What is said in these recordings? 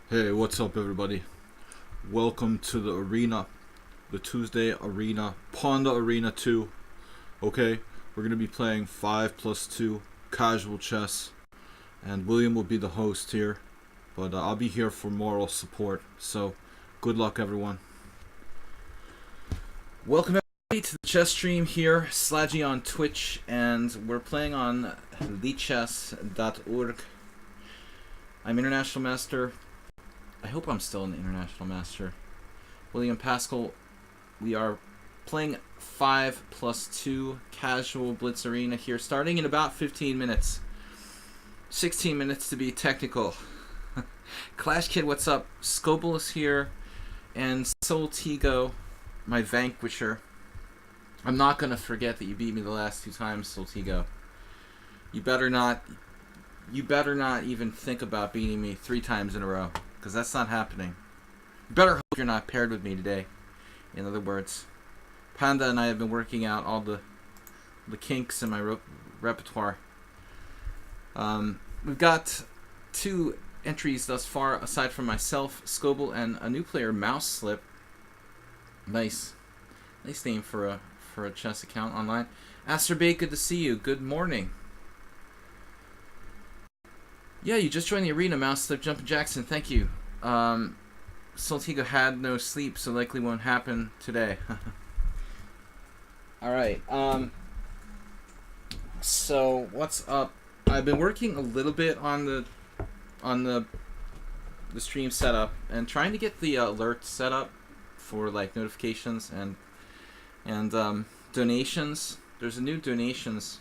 Hey, what's up, everybody? Welcome to the arena, the Tuesday arena, PAWNDA Arena 2. Okay, we're gonna be playing 5+2 casual chess, and William will be the host here, but I'll be here for moral support. So, good luck, everyone. Welcome everybody to the chess stream here, Slaggy on Twitch, and we're playing on lichess.org. I'm International Master. I hope I'm still an International Master. William Paschall. We are playing 5+2 casual Blitz Arena here, starting in about 15 minutes. 16 minutes to be technical. Clash Kid, what's up? Scobel is here, and Soltigo, my vanquisher. I'm not gonna forget that you beat me the last 2 times, Soltigo. You better not even think about beating me 3 times in a row, because that's not happening. You better hope you're not paired with me today. In other words, PAWNDA and I have been working out all the kinks in my repertoire. We've got 2 entries thus far, aside from myself, Scobel, and a new player, Mouse Slip. Nice name for a chess account online. Asterbait, good to see you. Good morning. Yeah, you just joined the arena, Mouse Slip. Jumpin' Jackson, thank you. Soltigo had no sleep, so likely won't happen today. Alright, so what's up? I've been working a little bit on the stream setup and trying to get the alert set up for like notifications and donations. There's a new donations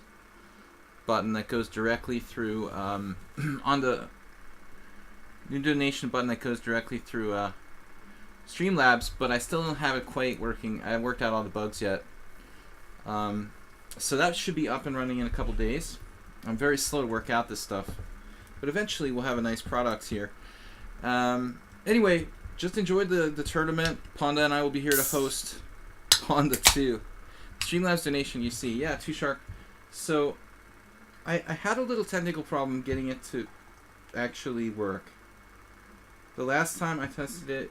button that goes directly through on the new donation button that goes directly through Streamlabs, but I still don't have it quite working. I haven't worked out all the bugs yet. So that should be up and running in a couple days. I'm very slow to work out this stuff, but eventually we'll have a nice product here. Anyway, just enjoyed the tournament. PAWNDA and I will be here to host PAWNDA 2. Streamlabs donation, you see. Yeah, 2Shark. So I had a little technical problem getting it to actually work. The last time I tested it,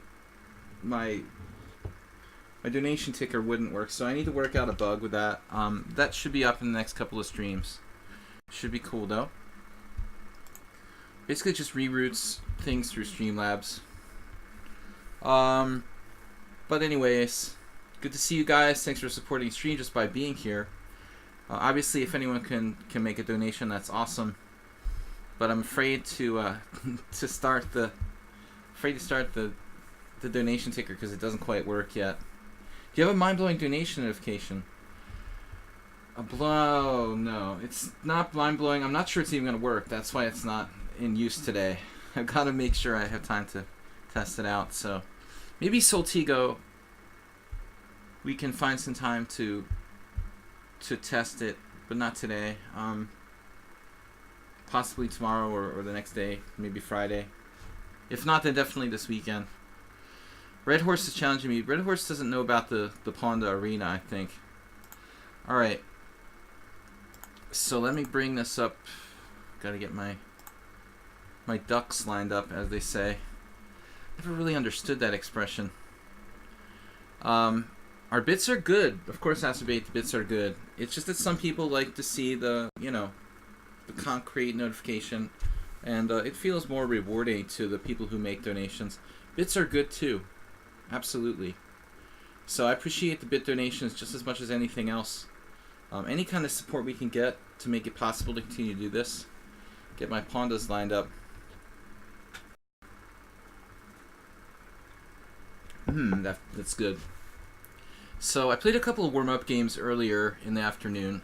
my donation ticker wouldn't work, so I need to work out a bug with that. That should be up in the next couple of streams. Should be cool though. Basically just reroutes things through Streamlabs. But anyways, good to see you guys. Thanks for supporting the stream just by being here. Obviously, if anyone can make a donation, that's awesome. But I'm afraid to start the donation ticker because it doesn't quite work yet. Do you have a mind-blowing donation notification? No, it's not mind-blowing. I'm not sure it's even going to work. That's why it's not in use today. I've got to make sure I have time to test it out. So maybe Soltigo, we can find some time to test it, but not today. Possibly tomorrow or the next day, maybe Friday. If not, then definitely this weekend. Red Horse is challenging me. Red Horse doesn't know about the PAWNDA arena, I think. Alright. So let me bring this up. Gotta get my ducks lined up, as they say. Never really understood that expression. Our bits are good. Of course, Asterbait, the bits are good. It's just that some people like to see the concrete notification, and it feels more rewarding to the people who make donations. Bits are good too. Absolutely. So I appreciate the bit donations just as much as anything else. Any kind of support we can get to make it possible to continue to do this. Get my PAWNDAs lined up. That's good. So I played a couple of warm-up games earlier in the afternoon.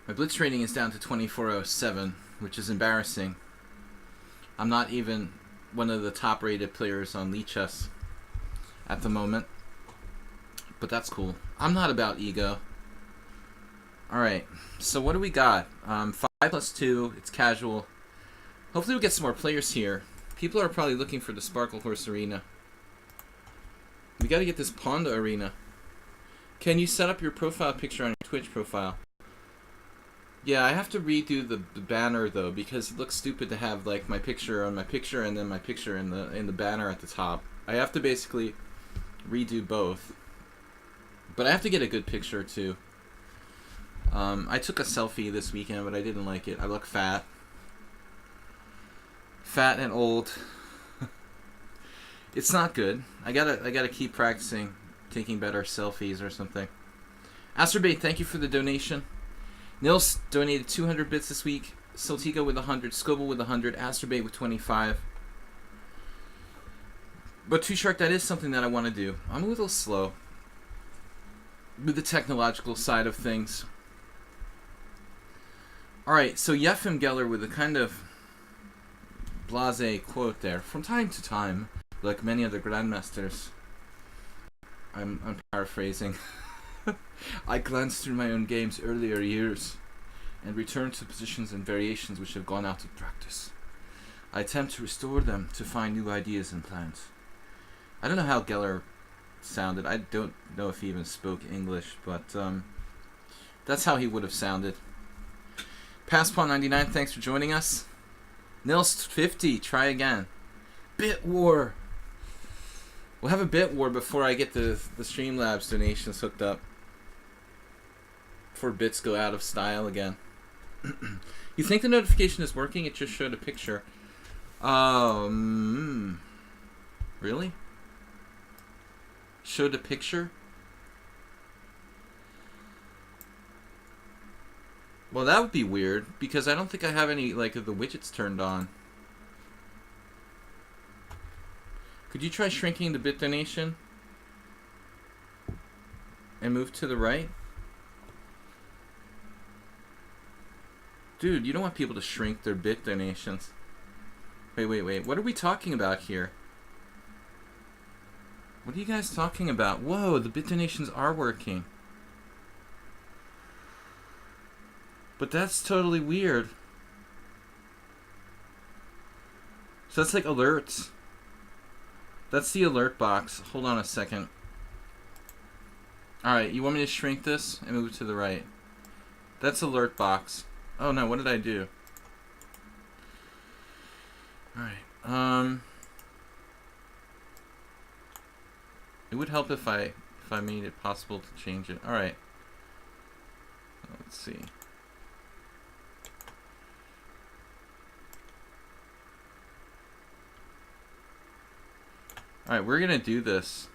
My blitz rating is down to 2407, which is embarrassing. I'm not even one of the top-rated players on lichess at the moment, but that's cool. I'm not about ego. Alright, so what do we got? 5+2, it's casual. Hopefully we get some more players here. People are probably looking for the Sparkle Horse Arena. We gotta get this PAWNDA Arena. Can you set up your profile picture on your Twitch profile? Yeah, I have to redo the banner though because it looks stupid to have like my picture on my picture and then my picture in the banner at the top. I have to basically redo both. But I have to get a good picture too. I took a selfie this weekend, but I didn't like it. I look fat. Fat and old. It's not good. I gotta keep practicing taking better selfies or something. Asterbait, thank you for the donation. Nils donated 200 bits this week. Saltigo with 100. Scoble with 100. Asterbait with 25. But Two Shark, that is something that I want to do. I'm a little slow with the technological side of things. Alright, so Yefim Geller with a kind of blasé quote there. From time to time, like many other grandmasters, I'm paraphrasing. I glanced through my own game's earlier years and returned to positions and variations which have gone out of practice. I attempt to restore them to find new ideas and plans. I don't know how Geller sounded. I don't know if he even spoke English, but that's how he would have sounded. Paschall99, thanks for joining us. Nils50, try again. Bit War. We'll have a bit war before I get the Streamlabs donations hooked up. Before bits go out of style again. You think the notification is working? It just showed a picture. Really? Showed a picture? Well, that would be weird, because I don't think I have any, like, of the widgets turned on. Could you try shrinking the bit donation? And move to the right? Dude, you don't want people to shrink their bit donations. Wait. What are we talking about here? What are you guys talking about? Whoa, the bit donations are working. But that's totally weird. So that's like alerts. That's the alert box. Hold on a second. Alright, you want me to shrink this and move to the right? That's alert box. Oh no, what did I do? Alright, it would help if I made it possible to change it. Alright. Let's see. Alright, we're gonna do this.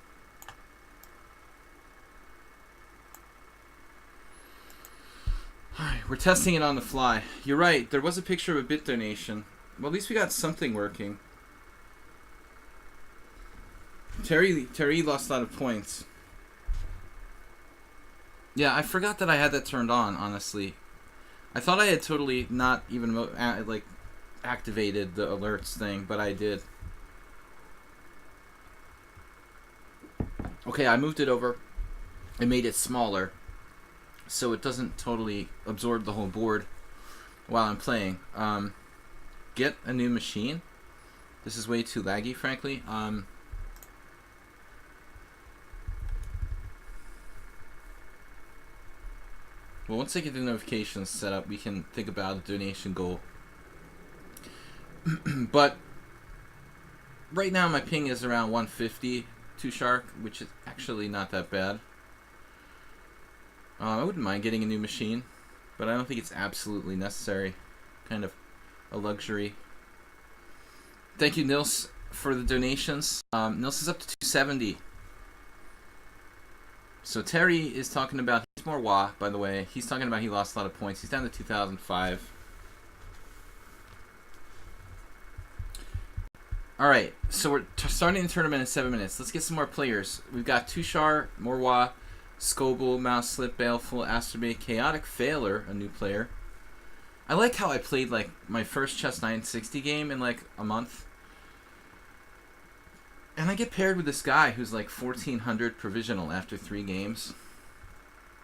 Alright, we're testing it on the fly. You're right, there was a picture of a bit donation. Well, at least we got something working. Terry lost a lot of points. Yeah, I forgot that I had that turned on, honestly. I thought I had totally not even like activated the alerts thing, but I did. Okay, I moved it over. I made it smaller, so it doesn't totally absorb the whole board while I'm playing. Get a new machine. This is way too laggy, frankly. Well, once I get the notifications set up, we can think about a donation goal. But right now my ping is around 150 to Shark, which is actually not that bad. I wouldn't mind getting a new machine, but I don't think it's absolutely necessary. Kind of a luxury. Thank you, Nils, for the donations. Nils is up to 270. So Terry is talking about, he's more wah, by the way. He's talking about he lost a lot of points. He's down to 2005. Alright, so we're starting the tournament in 7 minutes. Let's get some more players. We've got Tushar, Morwa, Scoble, Mouse Slip, Baleful, Asterbate, Chaotic Failer, a new player. I like how I played like my first Chess 960 game in like a month. And I get paired with this guy who's like 1400 provisional after 3 games.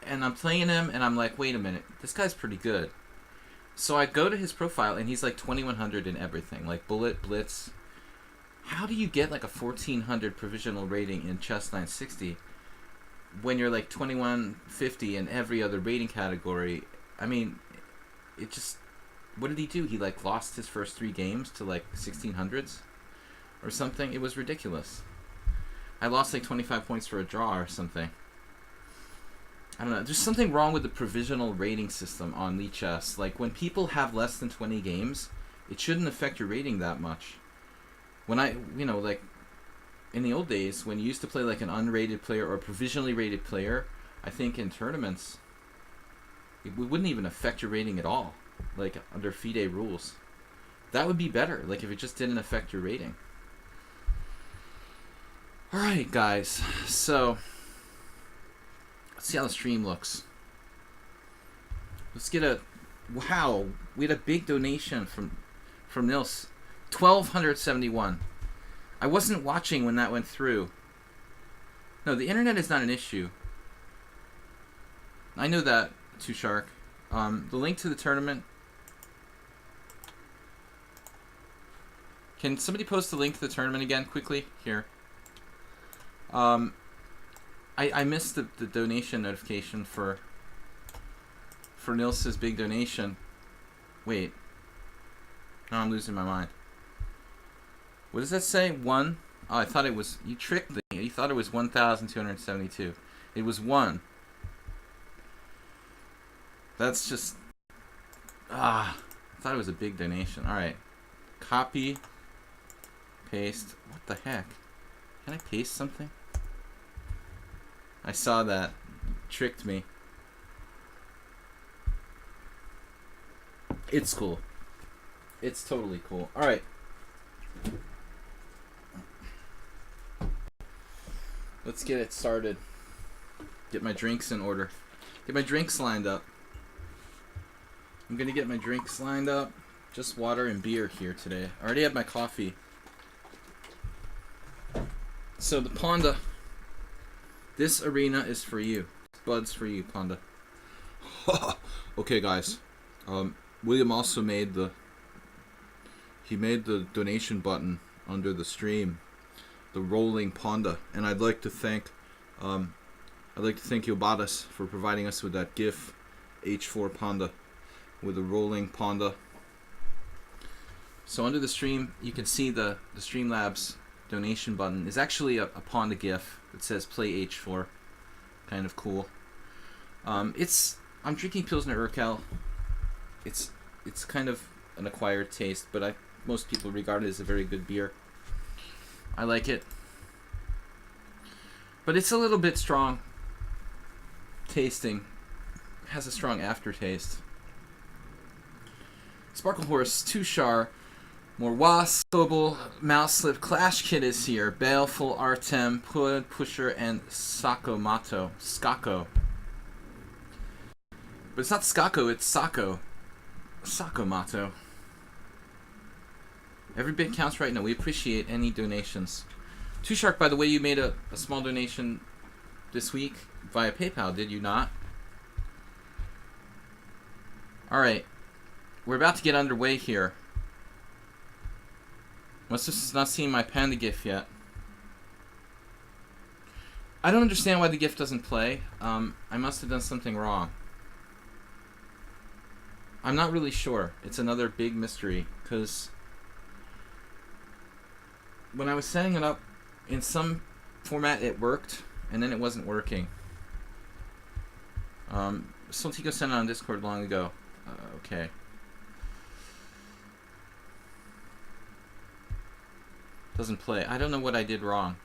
And I'm playing him and I'm like, wait a minute, this guy's pretty good. So I go to his profile and he's like 2100 in everything, like Bullet, Blitz. How do you get like a 1400 provisional rating in Chess 960 when you're like 2150 in every other rating category? I mean, it just, what did he do? He like lost his first 3 games to like 1600s or something. It was ridiculous. I lost like 25 points for a draw or something. I don't know. There's something wrong with the provisional rating system on lichess. Like when people have less than 20 games, it shouldn't affect your rating that much. When like in the old days, when you used to play like an unrated player or a provisionally rated player, I think in tournaments, it wouldn't even affect your rating at all. Like under FIDE rules. That would be better. Like if it just didn't affect your rating. Alright guys, so let's see how the stream looks. Let's get a, wow, we had a big donation from Nils. 1,271. I wasn't watching when that went through. No, the internet is not an issue. I know that, Too Shark. The link to the tournament. Can somebody post the link to the tournament again quickly? Here. I missed the donation notification for Nils's big donation. Wait. No, I'm losing my mind. What does that say? 1? Oh, I thought it was... You tricked me. You thought it was 1,272. It was 1. That's just... I thought it was a big donation. Alright. Copy. Paste. What the heck? Can I paste something? I saw that. Tricked me. It's cool. It's totally cool. Alright. Let's get it started. Get my drinks in order. Get my drinks lined up. I'm gonna get my drinks lined up. Just water and beer here today. I already had my coffee. So the PAWNDA. This arena is for you. Bud's for you, PAWNDA. Okay, guys. William also made the donation button under the stream, the rolling PAWNDA, and I'd like to thank Yobatis for providing us with that GIF H4 PAWNDA with the rolling PAWNDA. So under the stream, you can see the Streamlabs donation button is actually a PAWNDA GIF that says play H4. Kind of cool. I'm drinking Pilsner Urquell. It's kind of an acquired taste, but most people regard it as a very good beer. I like it. But it's a little bit strong tasting. It has a strong aftertaste. Sparkle Horse, Tushar, Morwas, Sobel, Mouseslip, Clash Kid is here. Baleful, Artem, Pud, Pusher, and Sakomato. Skako. But it's not Skako, it's Sako. Sakomato. Every bit counts right now. We appreciate any donations. Too Shark, by the way, you made a small donation this week via PayPal, did you not? Alright. We're about to get underway here. Must have not seen my Panda GIF yet. I don't understand why the GIF doesn't play. I must have done something wrong. I'm not really sure. It's another big mystery, because when I was setting it up in some format it worked, and then it wasn't working. Soltico sent it on Discord long ago. Okay. Doesn't play. I don't know what I did wrong.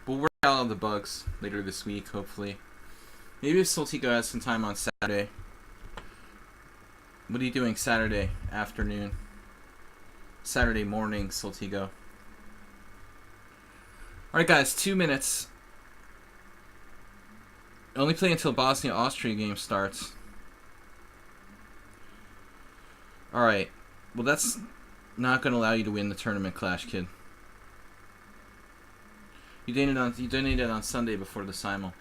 We'll work out all the bugs later this week, hopefully. Maybe if Soltico has some time on Saturday. What are you doing Saturday afternoon? Saturday morning, Soltigo. Alright guys, 2 minutes. Only play until Bosnia-Austria game starts. Alright. Well, that's not going to allow you to win the tournament, Clash Kid. You donated on Sunday before the simul.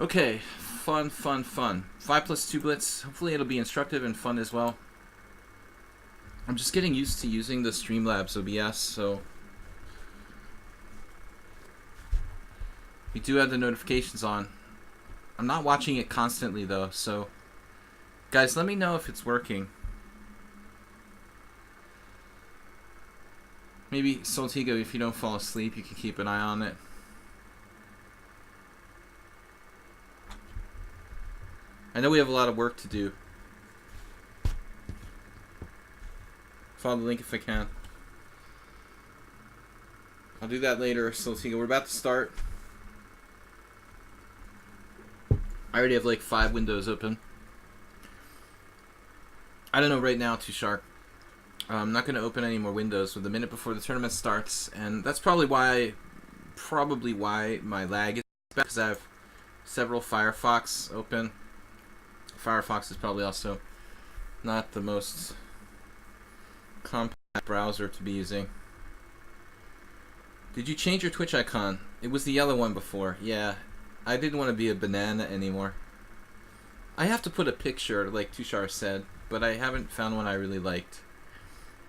Okay. Fun, fun, fun. 5+2 blitz. Hopefully it'll be instructive and fun as well. I'm just getting used to using the Streamlabs OBS, so We do have the notifications on. I'm not watching it constantly though, so guys, let me know if it's working. Maybe Soltigo, if you don't fall asleep, you can keep an eye on it. I know we have a lot of work to do. Follow the link if I can. I'll do that later, Soltigo. We're about to start. I already have like 5 windows open. I don't know right now, Too Sharp. I'm not going to open any more windows with a minute before the tournament starts, and that's probably why my lag is bad, because I have several Firefox open. Firefox is probably also not the most compact browser to be using. Did you change your Twitch icon? It was the yellow one before. Yeah, I didn't want to be a banana anymore. I have to put a picture, like Tushar said, but I haven't found one I really liked.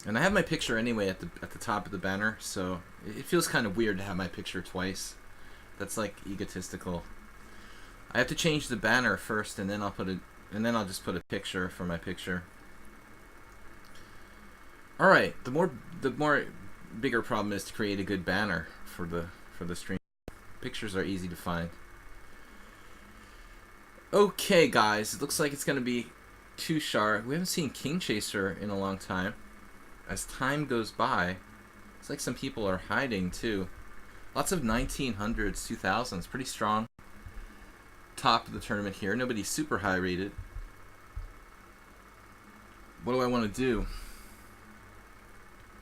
And I have my picture anyway at the top of the banner, so it feels kind of weird to have my picture twice. That's like egotistical. I have to change the banner first, and then I'll just put a picture for my picture. All right, the more bigger problem is to create a good banner for the stream. Pictures are easy to find. Okay, guys, it looks like it's gonna be Too Sharp. We haven't seen King Chaser in a long time. As time goes by, it's like some people are hiding too. Lots of 1900s, 2000s, pretty strong. Top of the tournament here. Nobody's super high rated. What do I want to do?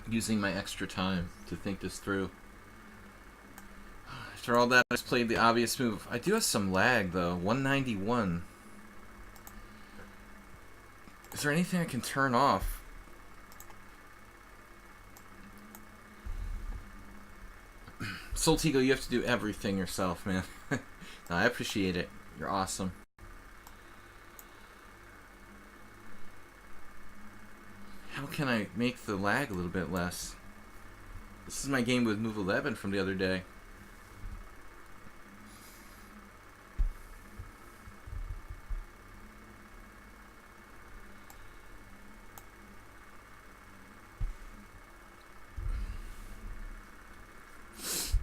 Using my extra time to think this through. After all that, I just played the obvious move. I do have some lag though. 191. Is there anything I can turn off? Soltigo, you have to do everything yourself, man. No, I appreciate it. You're awesome. How can I make the lag a little bit less? This is my game with move 11 from the other day.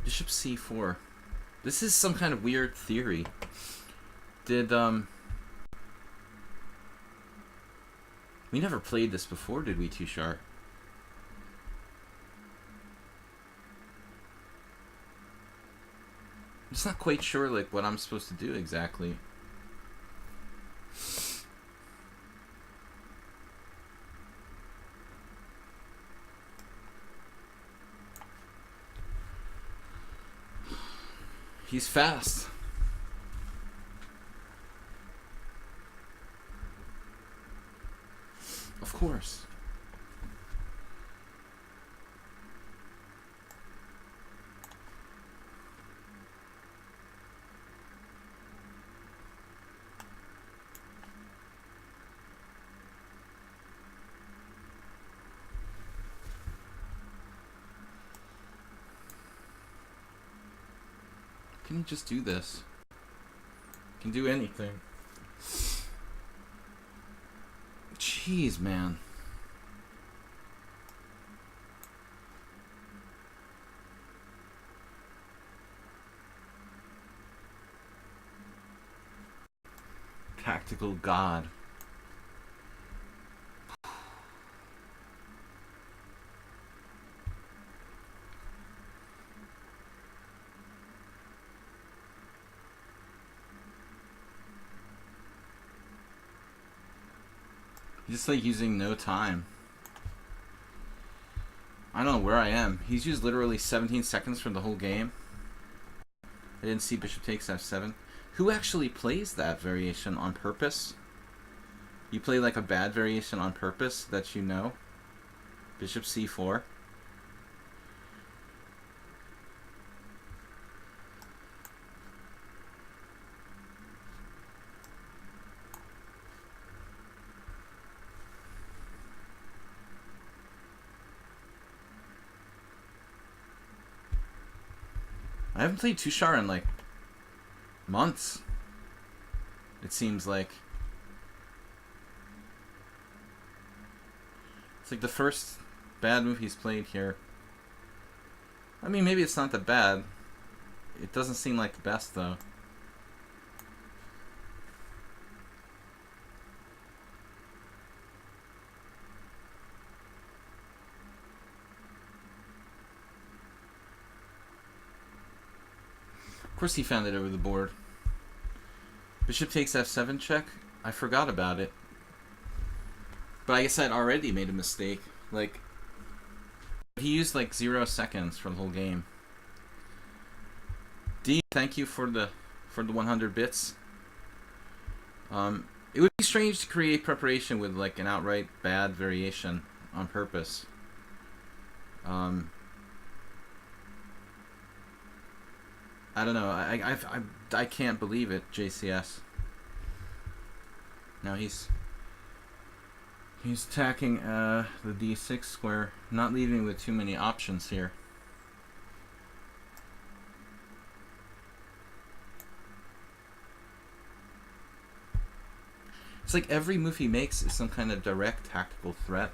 Bishop c4. This is some kind of weird theory. Did we never played this before, did we, Too Sharp? I'm just not quite sure like what I'm supposed to do exactly. He's fast. Of course. Can you just do this? Can do anything. Jeez, man. Tactical God. Just like using no time. I don't know where I am. He's used literally 17 seconds for the whole game. I didn't see bishop takes f7. Who actually plays that variation on purpose? You play like a bad variation on purpose that you know? Bishop c4. I haven't played Tushar in like months, it seems like. It's like the first bad move he's played here. I mean, maybe it's not that bad. It doesn't seem like the best, though. Of course he found it over the board. Bishop takes f7 check. I forgot about it. But I guess I'd already made a mistake. Like, he used like 0 seconds for the whole game. D, thank you for the 100 bits. It would be strange to create preparation with like an outright bad variation on purpose. I don't know. I can't believe it, JCS. Now he's attacking the d6 square, not leaving with too many options here. It's like every move he makes is some kind of direct tactical threat.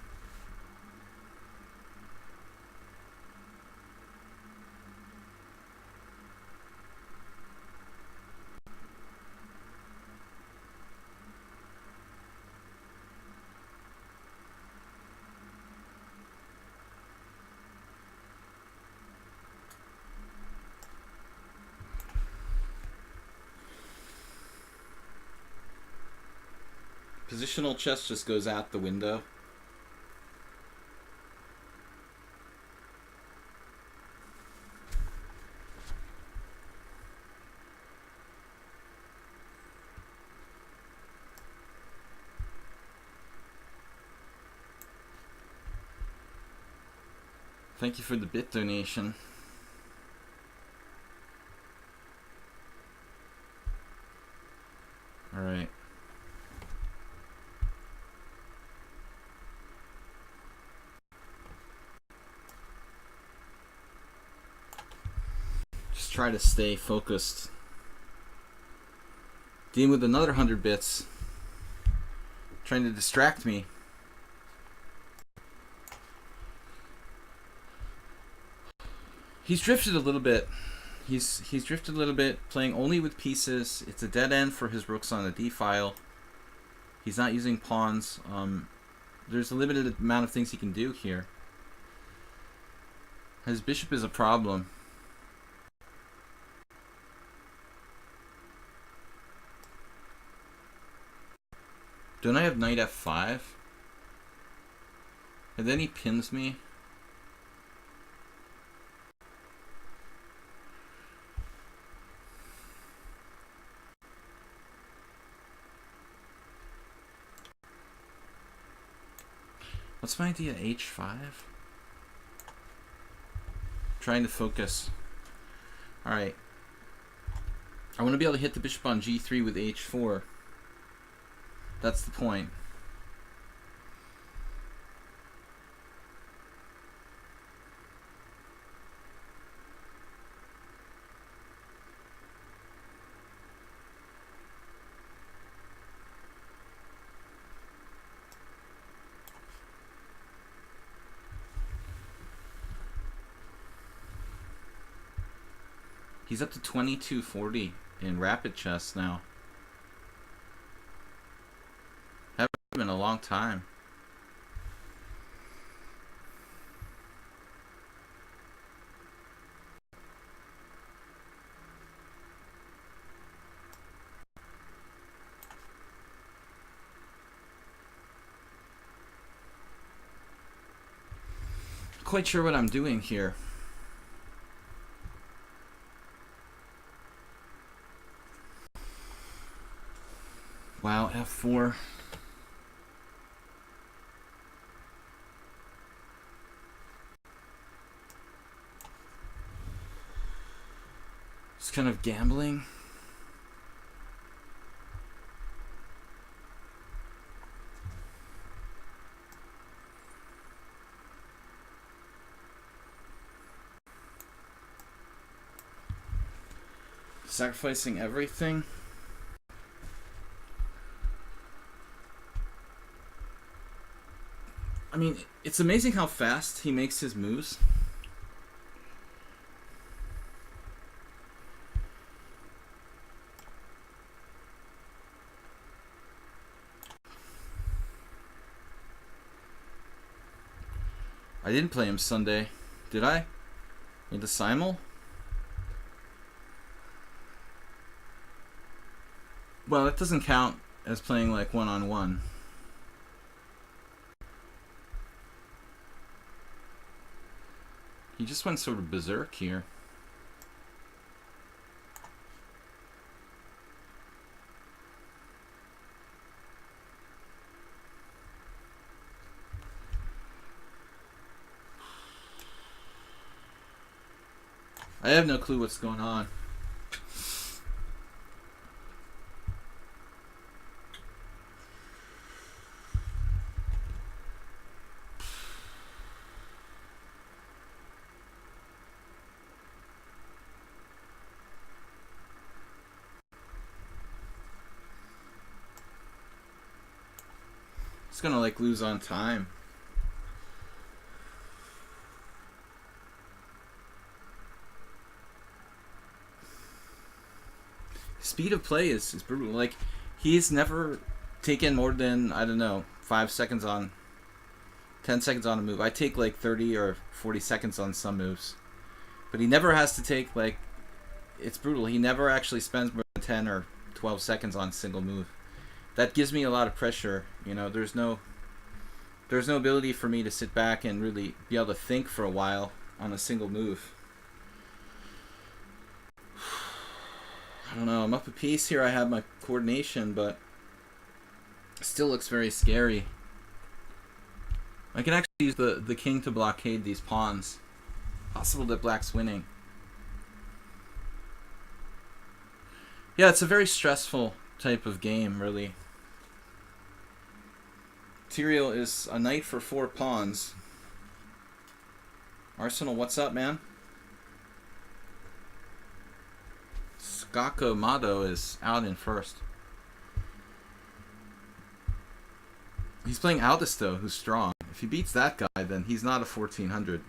Positional chess just goes out the window. Thank you for the bit donation. All right. Just try to stay focused. Dealing with another 100 bits. Trying to distract me. He's drifted a little bit. He's drifted a little bit, playing only with pieces. It's a dead end for his rooks on the d file. He's not using pawns. There's a limited amount of things he can do here. His bishop is a problem. Don't I have knight f5? And then he pins me. What's my idea? h5? Trying to focus. Alright. I want to be able to hit the bishop on g3 with h4. That's the point. He's up to 2240 in rapid chess now. Haven't been in a long time. Quite sure what I'm doing here. Wow, f4. It's kind of gambling. Sacrificing everything. I mean, it's amazing how fast he makes his moves. I didn't play him Sunday, did I? In the simul? Well, that doesn't count as playing like one-on-one. He just went sort of berserk here. I have no clue what's going on. It's gonna like lose on time. Speed of play is brutal. Like, he's never taken more than, I don't know, 5 seconds on, 10 seconds on a move. I take like 30 or 40 seconds on some moves. But he never has to take, like, it's brutal. He never actually spends more than 10 or 12 seconds on a single move. That gives me a lot of pressure. You know, there's no ability for me to sit back and really be able to think for a while on a single move. I don't know, I'm up a piece here. I have my coordination, but it still looks very scary. I can actually use the king to blockade these pawns. Possible that black's winning. Yeah, it's a very stressful type of game, really. Material is a knight for 4 pawns. Arsenal, what's up, man? Skako Mado is out in first. He's playing Aldis, though, who's strong. If he beats that guy, then he's not a 1400.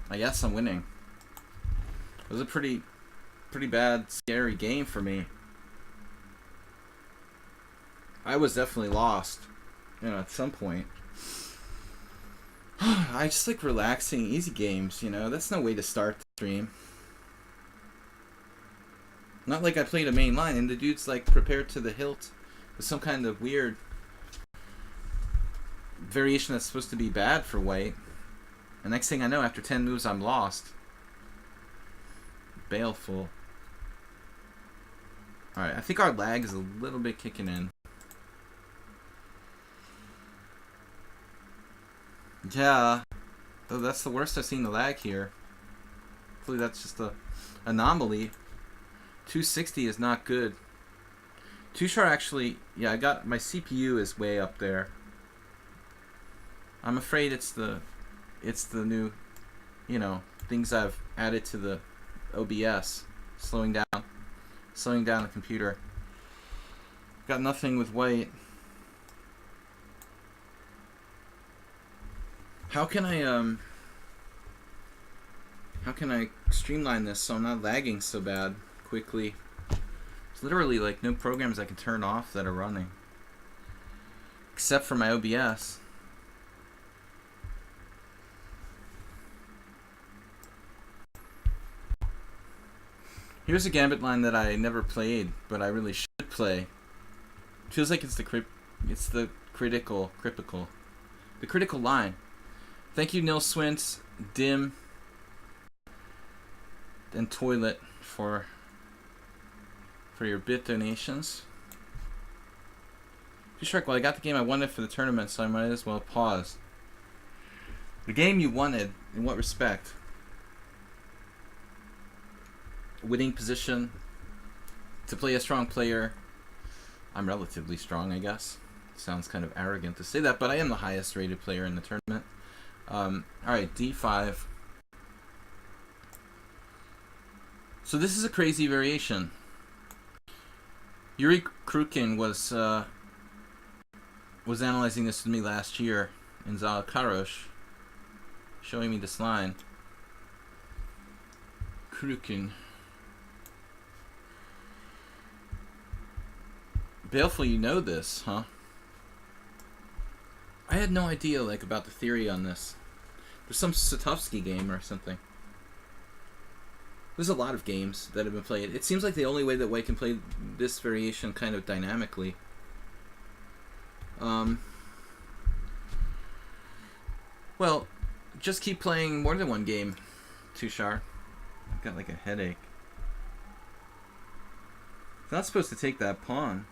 I guess I'm winning. It was a pretty bad, scary game for me. I was definitely lost, you know, at some point. I just like relaxing, easy games, you know. That's no way to start the stream. Not like I played a main line and the dude's like prepared to the hilt with some kind of weird variation that's supposed to be bad for white. The next thing I know, after 10 moves, I'm lost. Baleful. Alright, I think our lag is a little bit kicking in. Yeah. Oh, that's the worst I've seen the lag here. Hopefully that's just a anomaly. 260 is not good. Tushar actually, yeah, I got, my CPU is way up there. I'm afraid it's the new, you know, things I've added to the OBS, slowing down the computer. Got nothing with white. How can I streamline this so I'm not lagging so bad quickly? There's literally like no programs I can turn off that are running, except for my OBS. Here's a gambit line that I never played, but I really should play. Feels like it's the critical line. Thank you, Nil Swint, Dim, and Toilet for for your bit donations. Shrek, well, I got the game I wanted for the tournament, so I might as well pause. The game you wanted, in what respect? Winning position, to play a strong player. I'm relatively strong, I guess. Sounds kind of arrogant to say that, but I am the highest rated player in the tournament. Alright, d5. So this is a crazy variation. Yuri Krukin was analyzing this with me last year in Zalakarosh, showing me this line. Krukin. Baleful, you know this, huh? I had no idea, like, about the theory on this. There's some Satovsky game or something. There's a lot of games that have been played. It seems like the only way that White can play this variation kind of dynamically. Well, just keep playing more than one game, Tushar. I've got like a headache. It's not supposed to take that pawn.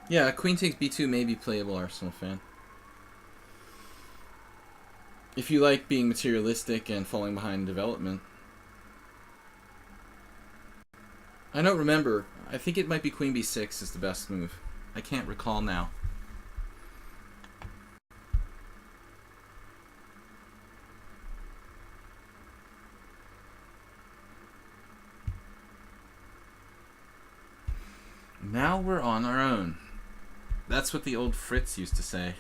Yeah, queen takes b2 may be playable, Arsenal fan. If you like being materialistic and falling behind in development. I don't remember. I think it might be queen b6 is the best move. I can't recall now. Now we're on our own. That's what the old Fritz used to say.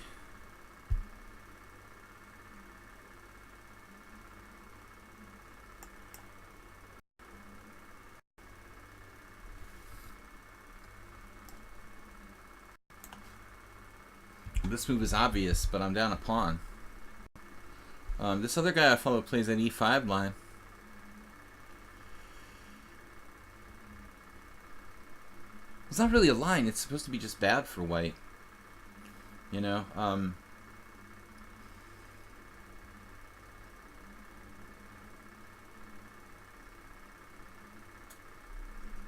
This move is obvious, but I'm down a pawn. This other guy I follow plays that e5 line. It's not really a line, it's supposed to be just bad for White. You know,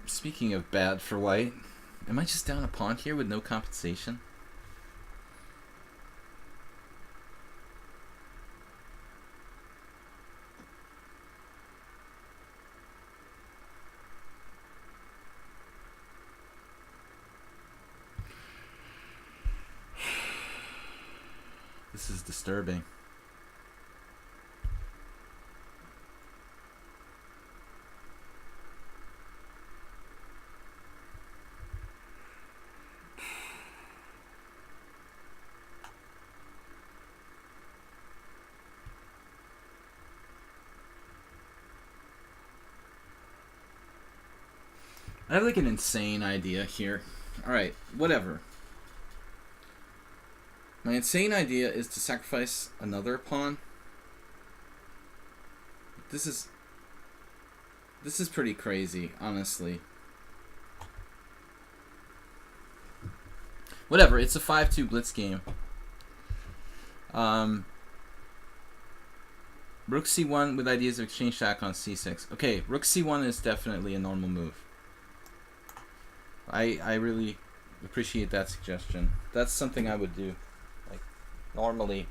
speaking of bad for White, am I just down a pawn here with no compensation? This is disturbing. I have like an insane idea here. Alright, whatever. My insane idea is to sacrifice another pawn. This is pretty crazy, honestly. Whatever, it's a 5-2 blitz game. Rook c1 with ideas of exchange sack on c6. Okay, rook c1 is definitely a normal move. I really appreciate that suggestion. That's something I would do, like, normally.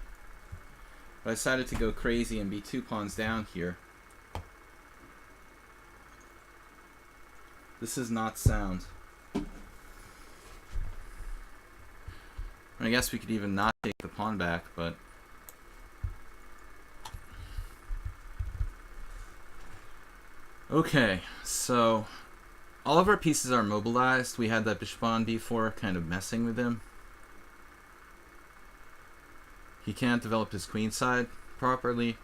But I decided to go crazy and be 2 pawns down here. This is not sound. I guess we could even not take the pawn back, but... Okay, so... all of our pieces are mobilized. We had that bishop on b4 kind of messing with him. He can't develop his queen side properly.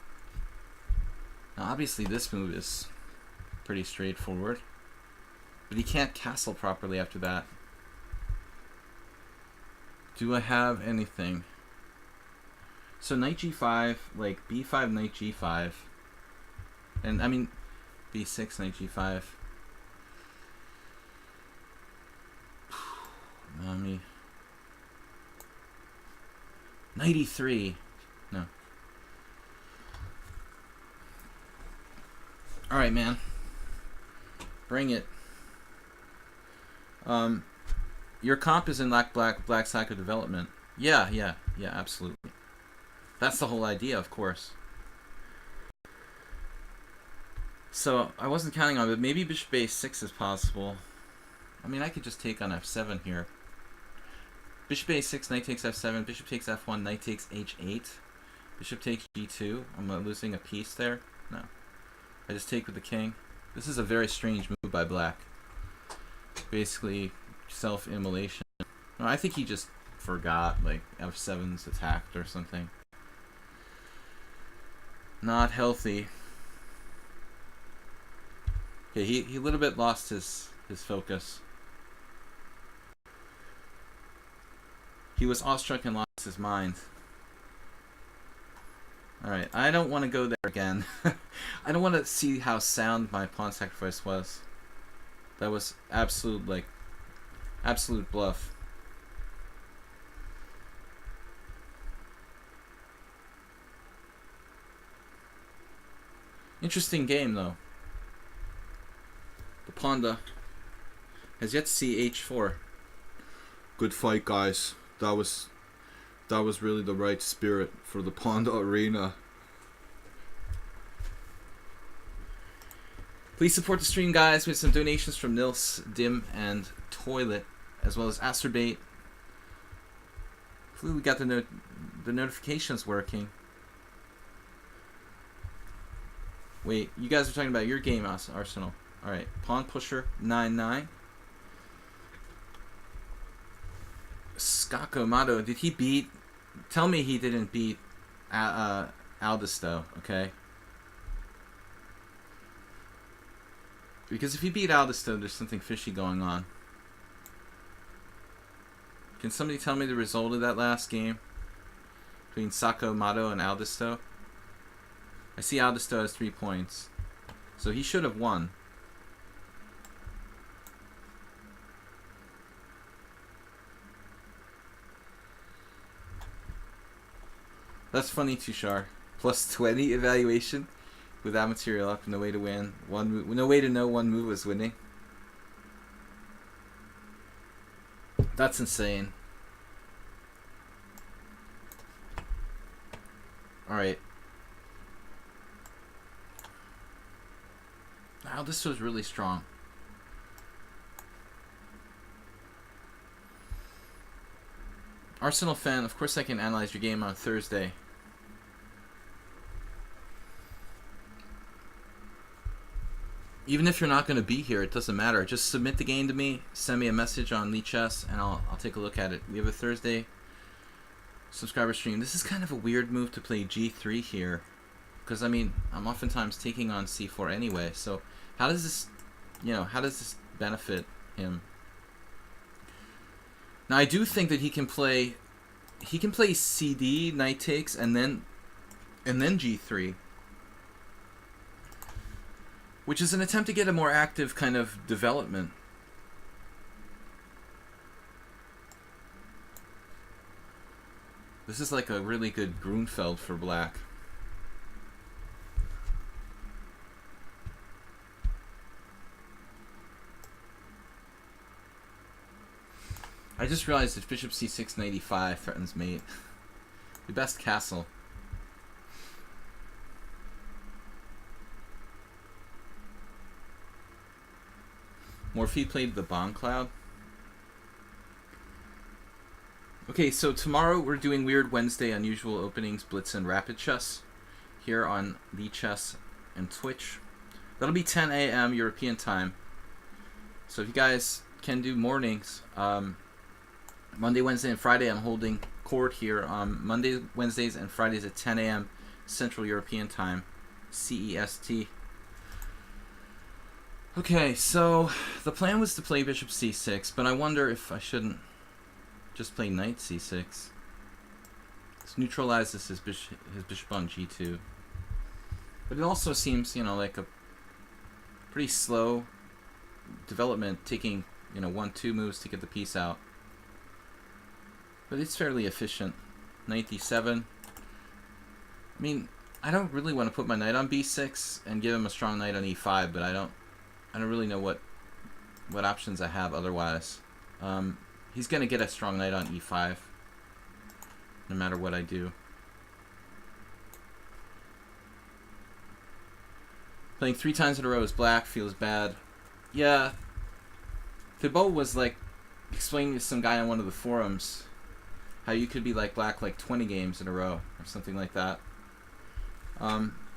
Now obviously this move is pretty straightforward. But he can't castle properly after that. Do I have anything? So knight g5, like b5, knight g5. And I mean b6, knight g5. Knight e3. No. Alright, man. Bring it. Your comp is in Black Soccer Development. Yeah, absolutely. That's the whole idea, of course. So, I wasn't counting on it, but maybe bishop a6 is possible. I mean, I could just take on f7 here. Bishop a6, knight takes f7, bishop takes f1, knight takes h8. Bishop takes g2. I'm losing a piece there. No. I just take with the king. This is a very strange move by black. Basically, self-immolation. No, I think he just forgot, like, f7's attacked or something. Not healthy. Okay, he a little bit lost his focus. He was awestruck and lost his mind. Alright, I don't want to go there again. I don't want to see how sound my pawn sacrifice was. That was absolute bluff. Interesting game, though. The PAWNDA has yet to see h4. Good fight, guys. That was really the right spirit for the PAWNDA arena. Please support the stream, guys, with some donations from Nils, Dim, and Toilet, as well as Asterbait. Hopefully we got the notifications working. Wait, you guys are talking about your game, Arsenal. Alright, Pawn Pusher 9-9. Skakomato, did he beat... Tell me he didn't beat Aldis, though, okay? Because if he beat Aldis, though, there's something fishy going on. Can somebody tell me the result of that last game? Between Sakamoto and Aldisto? I see Aldisto has 3 points. So he should have won. That's funny, Tushar. Plus 20 evaluation without material up, no way to win. No way to know one move was winning. That's insane. Alright. Wow, this was really strong. Arsenal fan, of course I can analyze your game on Thursday. Even if you're not going to be here, it doesn't matter. Just submit the game to me, send me a message on lichess, and I'll take a look at it. We have a Thursday subscriber stream. This is kind of a weird move to play g3 here, because I mean, I'm oftentimes taking on c4 anyway. So how does this, how does this benefit him? Now I do think that he can play CD, knight takes, and then g3. Which is an attempt to get a more active kind of development. This is like a really good Grunfeld for black. I just realized that bishop c6 knight e5 threatens mate. The best castle. Morphe played the Bomb Cloud. Okay, so tomorrow we're doing Weird Wednesday Unusual Openings, Blitz, and Rapid Chess here on lichess and Twitch. That'll be 10 a.m. European time. So if you guys can do mornings, Monday, Wednesday, and Friday I'm holding court here on Mondays, Wednesdays, and Fridays at 10 a.m. Central European time, CEST. Okay, so the plan was to play bishop c6, but I wonder if I shouldn't just play knight c6. This neutralizes his bishop on g2. But it also seems, like a pretty slow development, taking, 1-2 moves to get the piece out. But it's fairly efficient. Knight d7. mean, I don't really want to put my knight on b6 and give him a strong knight on e5, but I don't really know what options I have otherwise. He's gonna get a strong knight on e5, no matter what I do. Playing 3 times in a row as black feels bad. Yeah, Thibault was like explaining to some guy on one of the forums how you could be like black like 20 games in a row or something like that.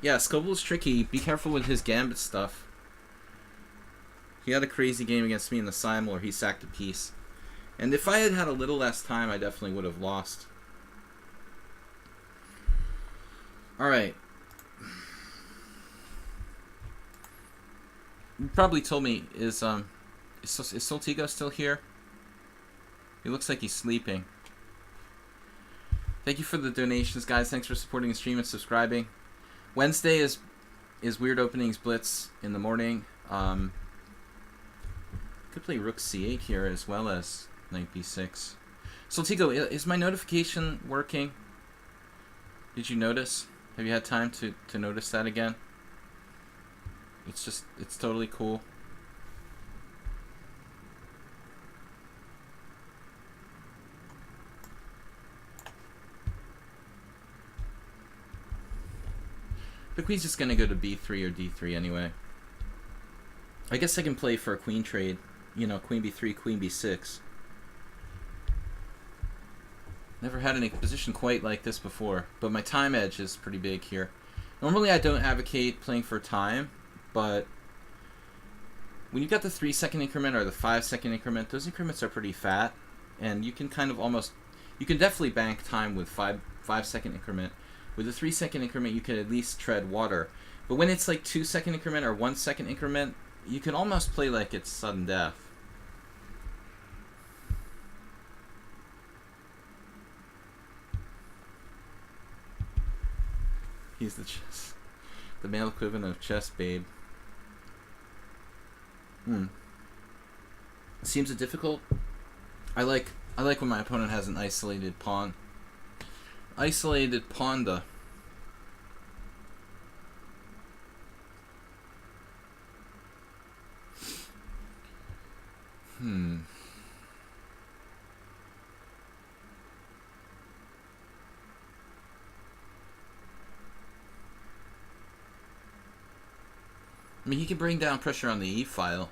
Yeah, Scoble's tricky. Be careful with his gambit stuff. He had a crazy game against me in the Simul where he sacked a piece. And if I had had a little less time, I definitely would have lost. Alright. You probably told me, is Soltigo still here? He looks like he's sleeping. Thank you for the donations, guys. Thanks for supporting the stream and subscribing. Wednesday is Weird Openings Blitz in the morning. Could play Rook C8 here as well as Knight B6. Soltigo, is my notification working? Did you notice? Have you had time to notice that again? It's totally cool. The queen's just gonna go to b3 or d3 anyway. I guess I can play for a queen trade. You know, queen b3, queen b6. Never had any position quite like this before, but my time edge is pretty big here. Normally I don't advocate playing for time, but when you've got the 3-second increment or the 5-second increment, those increments are pretty fat, and you can kind of almost, you can definitely bank time with 5-second increment. With a 3-second increment, you can at least tread water. But when it's like 2-second increment or 1-second increment, you can almost play like it's sudden death. He's the male equivalent of chess babe. Seems it difficult. I like when my opponent has an isolated pawn. Isolated PAWNDA. I mean, he can bring down pressure on the E file.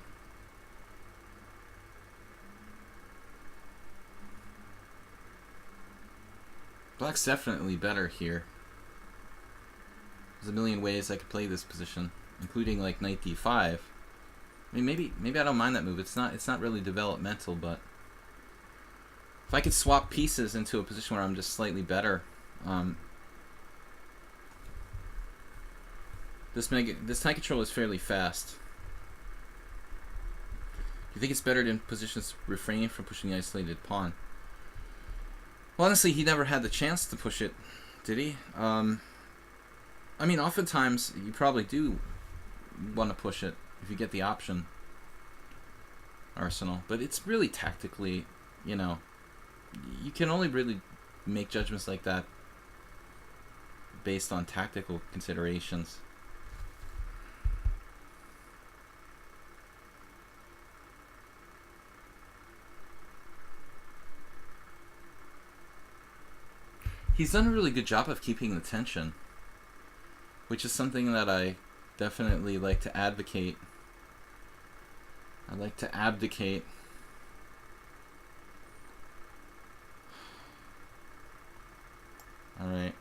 Black's definitely better here. There's a million ways I could play this position, including like knight d5. I mean, maybe I don't mind that move. It's not really developmental, but if I could swap pieces into a position where I'm just slightly better, this knight control is fairly fast. Do you think it's better in positions to refrain from pushing the isolated pawn? Well, honestly, he never had the chance to push it, did he? I mean, oftentimes, you probably do want to push it if you get the option, Arsenal. But it's really tactically, you know, you can only really make judgments like that based on tactical considerations. He's done a really good job of keeping the tension, which is something that I definitely like to advocate. I like to abdicate. Alright.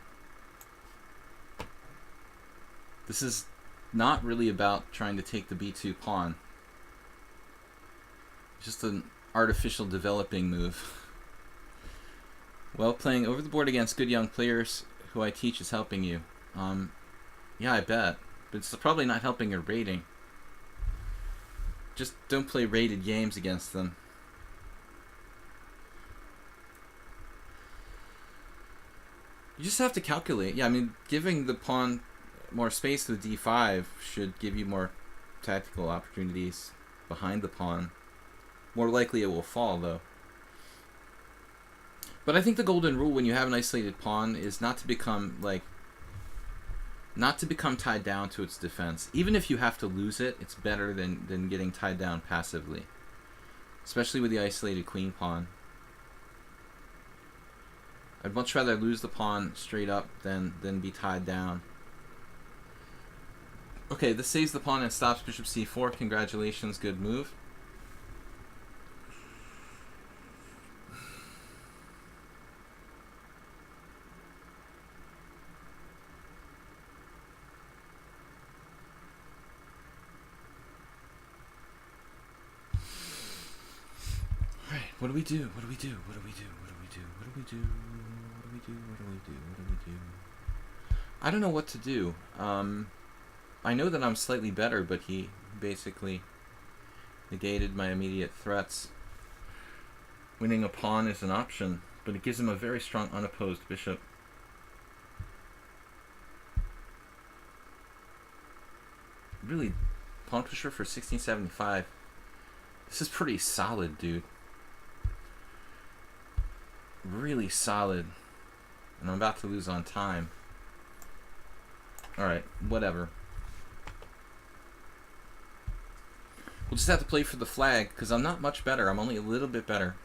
This is not really about trying to take the b2 pawn. It's just an artificial developing move. Well, playing over the board against good young players who I teach is helping you. Yeah, I bet. But it's probably not helping your rating. Just don't play rated games against them. You just have to calculate. Yeah, I mean, giving the pawn more space with d5 should give you more tactical opportunities behind the pawn. More likely it will fall, though. But I think the golden rule when you have an isolated pawn is not to become, like, not to become tied down to its defense. Even if you have to lose it, it's better than getting tied down passively. Especially with the isolated queen pawn. I'd much rather lose the pawn straight up than be tied down. Okay, this saves the pawn and stops bishop c4. Congratulations, good move. Alright, what do we do? What do we do? What do we do? What do we do? What do we do? What do we do? What do we do? What do we do? I don't know what to do. I know that I'm slightly better, but he basically negated my immediate threats. Winning a pawn is an option, but it gives him a very strong unopposed bishop. Really, pawn pusher for 1675. This is pretty solid, dude. Really solid. And I'm about to lose on time. Alright, whatever. We'll just have to play for the flag, because I'm not much better. I'm only a little bit better.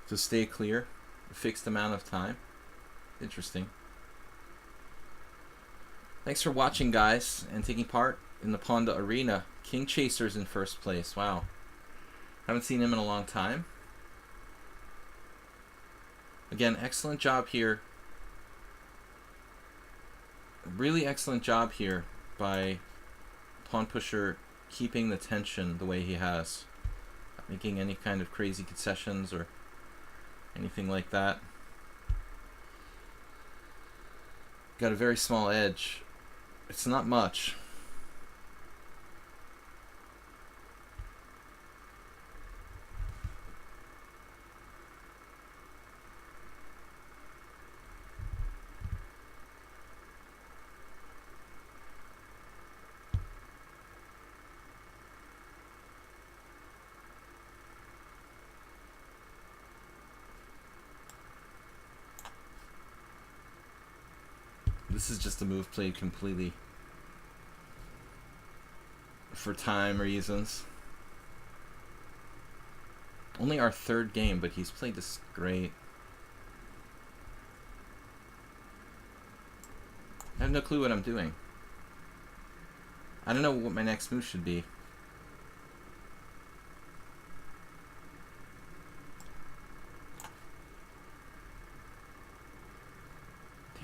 To stay clear, a fixed amount of time. Interesting. Thanks for watching, guys, and taking part in the PAWNDA arena. King Chaser's in first place. Wow. Haven't seen him in a long time. Again, excellent job here. Really excellent job here by pawn pusher keeping the tension the way he has. Not making any kind of crazy concessions or anything like that. Got a very small edge. It's not much. This is just a move played completely for time reasons. Only our third game, but he's played this great. I have no clue what I'm doing. I don't know what my next move should be.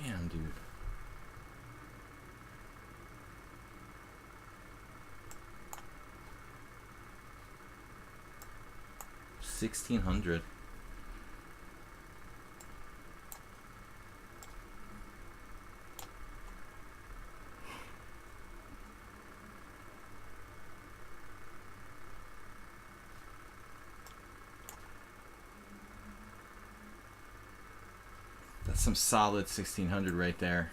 Damn, dude. $1,600. That's some solid 1,600 right there.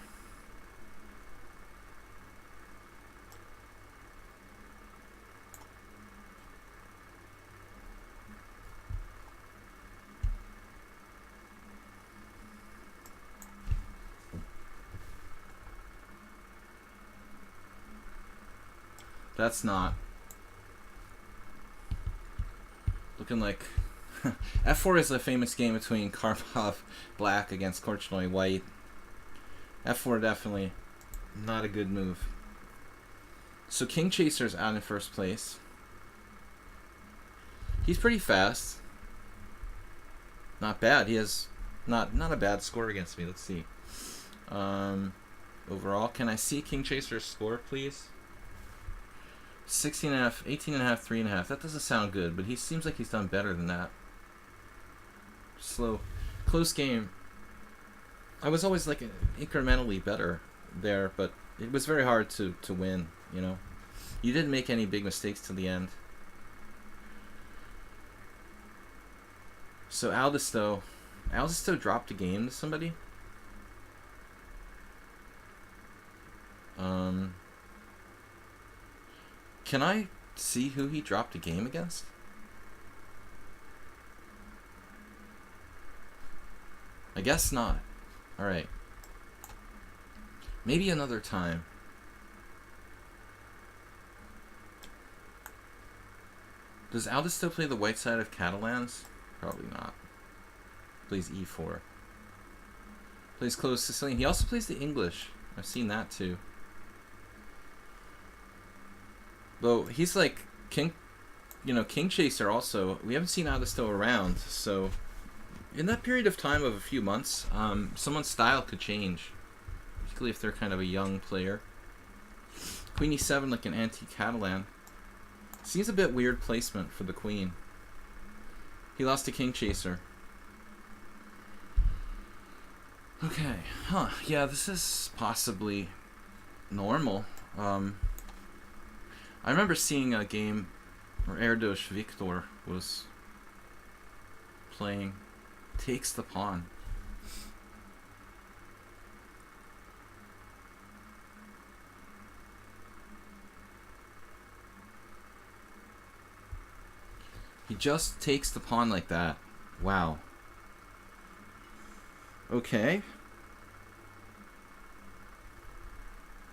That's not looking like F4 is a famous game between Karpov black against Korchnoi white. F4 definitely not a good move. So King Chaser's out in first place. He's pretty fast. Not bad. He has not a bad score against me. Let's see. Overall, can I see King Chaser's score, please? 16.5, 18.5, 3.5. That doesn't sound good, but he seems like he's done better than that. Slow, close game. I was always like incrementally better there, but it was very hard to win. You know, you didn't make any big mistakes till the end. So Aldisto dropped a game to somebody. Can I see who he dropped a game against? I guess not. Alright. Maybe another time. Does Aldous still play the white side of Catalans? Probably not. Plays e4. Plays closed Sicilian. He also plays the English. I've seen that too. Though he's like king, you know, king chaser also. We haven't seen Aldous still around, so in that period of time of a few months, someone's style could change, particularly if they're kind of a young player. Queen e7 like an anti-Catalan. Seems a bit weird placement for the queen. He lost to king chaser. Okay, huh, yeah, this is possibly normal. I remember seeing a game where Erdos Victor was playing takes the pawn. He just takes the pawn like that. Wow. Okay.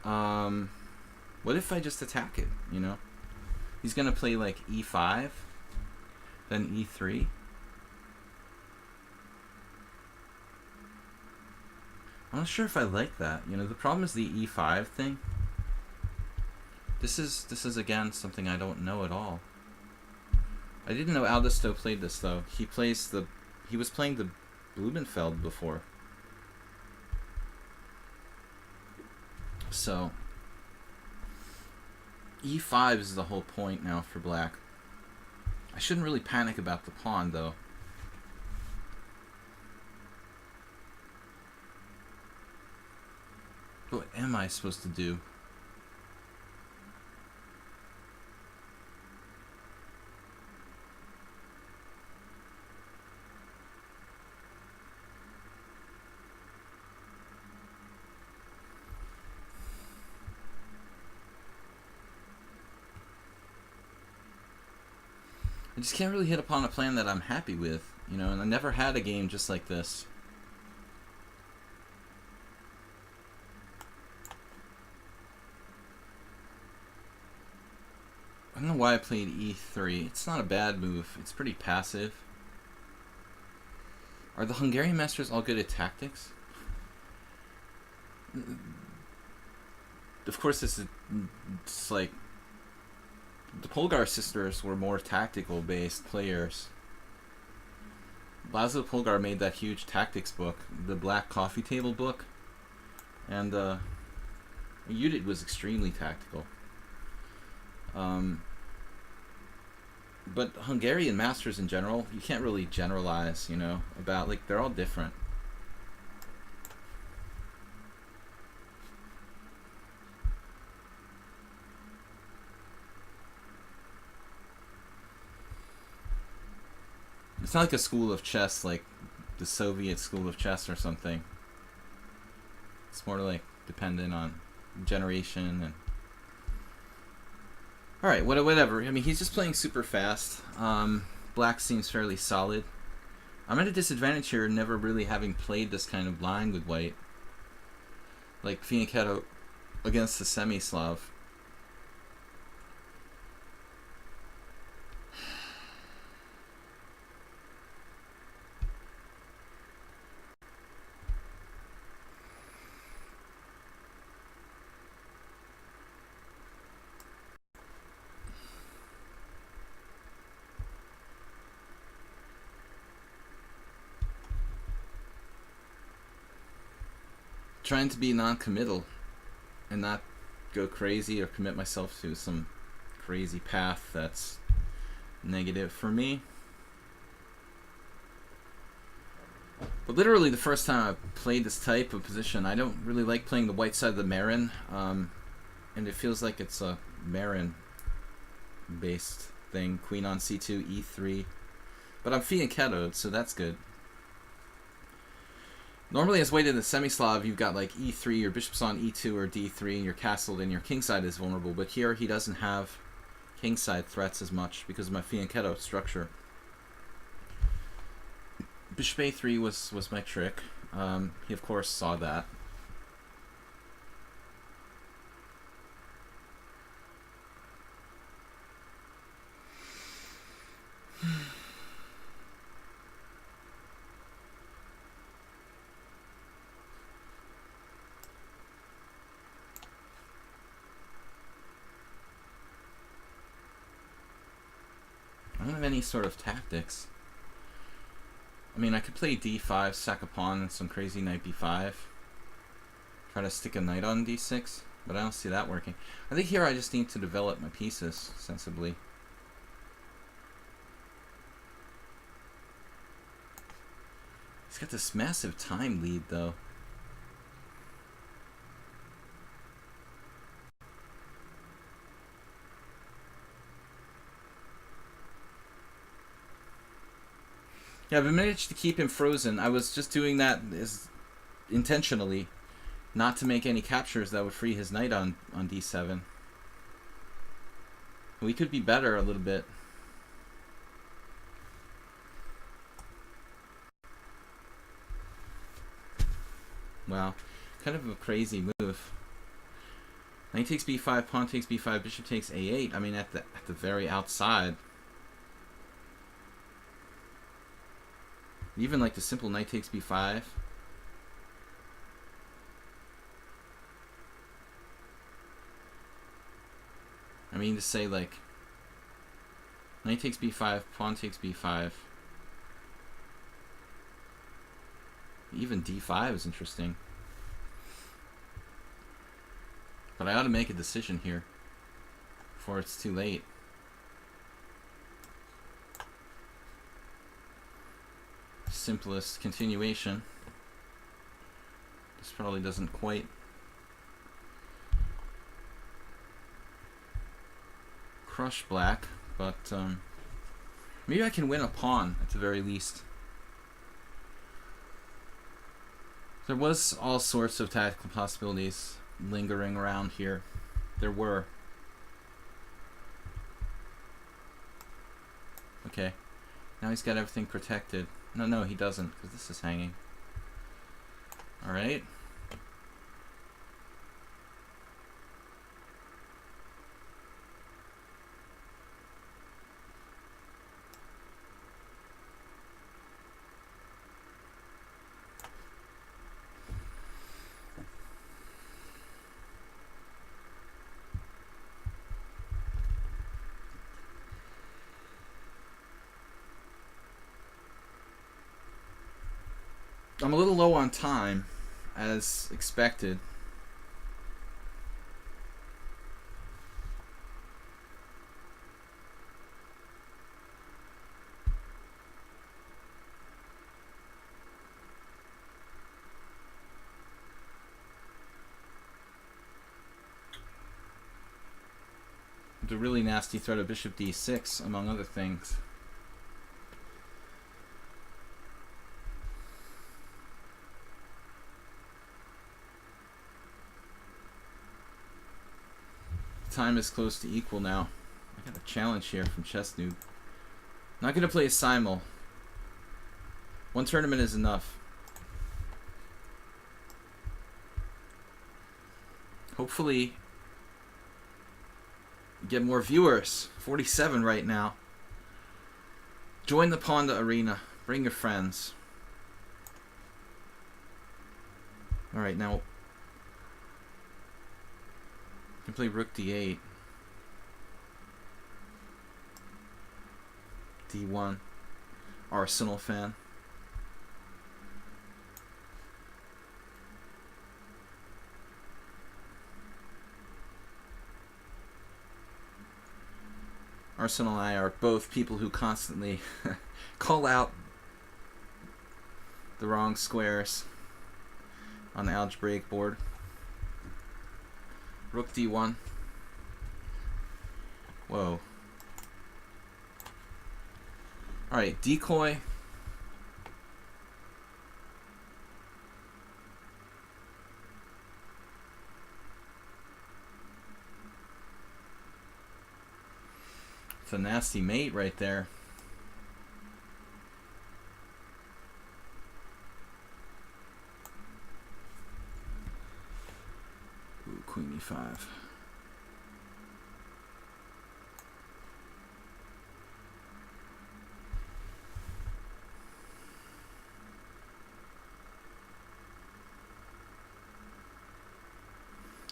What if I just attack it, you know? He's gonna play like e5, then e3. I'm not sure if I like that. You know, the problem is the e5 thing. This is again something I don't know at all. I didn't know Aldous still played this though. He was playing the Blumenfeld before. So e5 is the whole point now for black. I shouldn't really panic about the pawn though. What am I supposed to do? I just can't really hit upon a plan that I'm happy with, you know, and I never had a game just like this. I don't know why I played e3. It's not a bad move. It's pretty passive. Are the Hungarian masters all good at tactics? Of course, it's like the Polgar sisters were more tactical based players. Laszlo Polgar made that huge tactics book, the Black Coffee Table book, and Judith was extremely tactical. But Hungarian masters in general, you can't really generalize, you know, about, like, they're all different. It's not like a school of chess, like the Soviet school of chess or something. It's more like dependent on generation and... Alright, whatever. I mean, he's just playing super fast. Black seems fairly solid. I'm at a disadvantage here, never really having played this kind of line with white. Like Fianchetto against the Semi-Slav. Trying to be non-committal and not go crazy or commit myself to some crazy path that's negative for me. But literally the first time I played this type of position, I don't really like playing the white side of the Marin, and it feels like it's a Marin based thing. Queen on c2, e3, but I'm fianchettoed, so that's good. Normally, as white in the Semi-Slav, you've got like e3, your bishop's on e2 or d3, and you're castled, and your kingside is vulnerable. But here, he doesn't have kingside threats as much because of my fianchetto structure. Bishop a3 was my trick. He of course saw that. I don't have any sort of tactics. I mean, I could play d5, sack a pawn, and some crazy knight b5. Try to stick a knight on d6, but I don't see that working. I think here I just need to develop my pieces sensibly. He's got this massive time lead, though. Yeah, I've managed to keep him frozen. I was just doing that intentionally, not to make any captures that would free his knight on d7. We could be better a little bit. Wow, kind of a crazy move. Knight takes b5, pawn takes b5, bishop takes a8. I mean, at the very outside. Even like the simple knight takes b5. I mean to say like knight takes b5, pawn takes b5. Even d5 is interesting. But I ought to make a decision here before it's too late. Simplest continuation. This probably doesn't quite crush black, but maybe I can win a pawn at the very least. There was all sorts of tactical possibilities lingering around here. There were. Okay. Now he's got everything protected. No, he doesn't, because this is hanging. Alright. I'm a little low on time, as expected. The really nasty threat of bishop d6, among other things. Time is close to equal now. I got a challenge here from Chess Noob. Not gonna play a simul. One tournament is enough. Hopefully get more viewers. 47 right now. Join the PAWNDA arena. Bring your friends. Alright, now you can play rook d8. d1. Arsenal fan. Arsenal and I are both people who constantly call out the wrong squares on the algebraic board. Rook d1. Whoa. Alright, decoy. It's a nasty mate right there. Queen e5.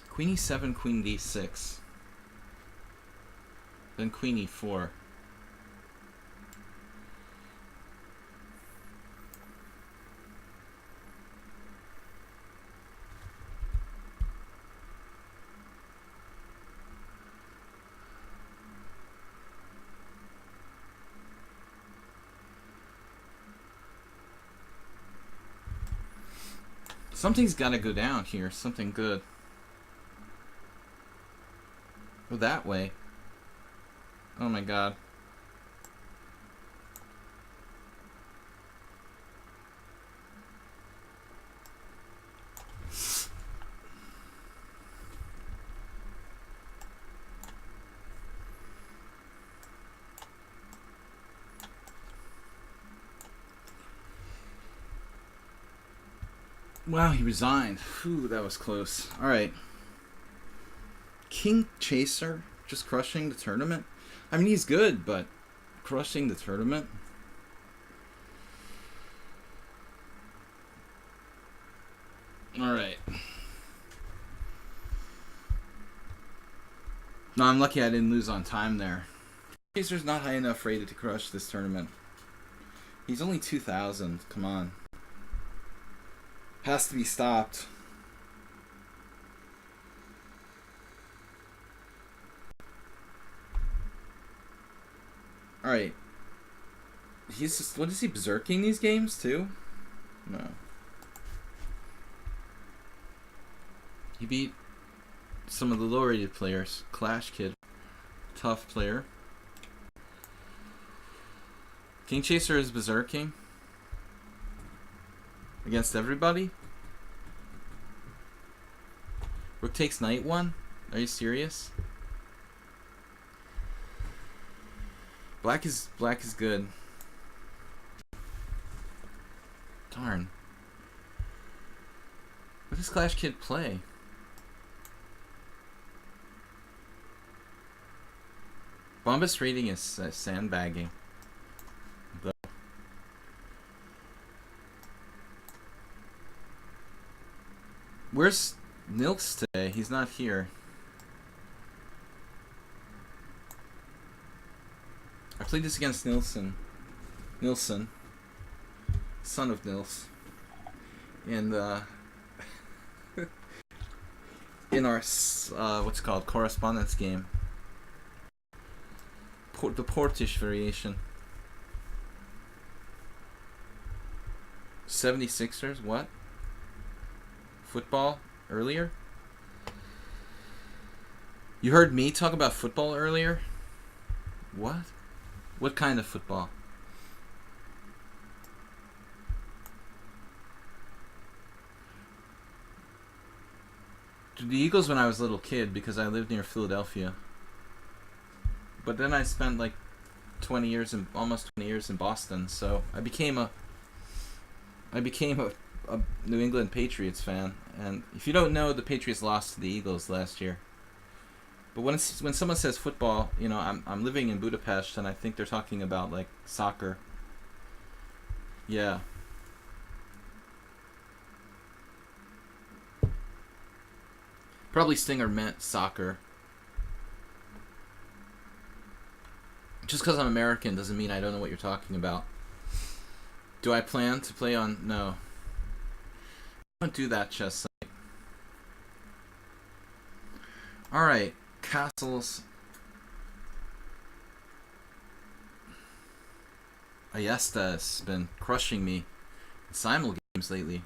Queen e7, queen d6. Then queen e4. Something's got to go down here. Something good. Go that way. Oh my god. Wow, he resigned. Whew, that was close. Alright. King Chaser, just crushing the tournament. I mean, he's good, but crushing the tournament. Alright. No, I'm lucky I didn't lose on time there. Chaser's not high enough rated to crush this tournament. He's only 2,000. Come on. Has to be stopped. Alright. He's just, what is he, berserking these games too? No. He beat some of the low rated players. Clash Kid. Tough player. King Chaser is berserking. Against everybody? Rook takes knight 1? Are you serious? Black is good. Darn. What does Clash Kid play? Bombas rating is sandbagging. Where's Nils today? He's not here. I played this against Nilsson, son of Nils, and in our what's it called, correspondence game, the Portish variation. 76ers, what? Football earlier? You heard me talk about football earlier? What? What kind of football? The Eagles when I was a little kid because I lived near Philadelphia. But then I spent like almost 20 years in Boston, so I became a New England Patriots fan. And if you don't know, the Patriots lost to the Eagles last year. But when someone says football, you know, I'm living in Budapest, and I think they're talking about like soccer. Yeah. Probably Stinger meant soccer. Just because I'm American doesn't mean I don't know what you're talking about. Do I plan to play on? No. Don't do that, chess site. Alright, castles. Ayesta has been crushing me in simul games lately.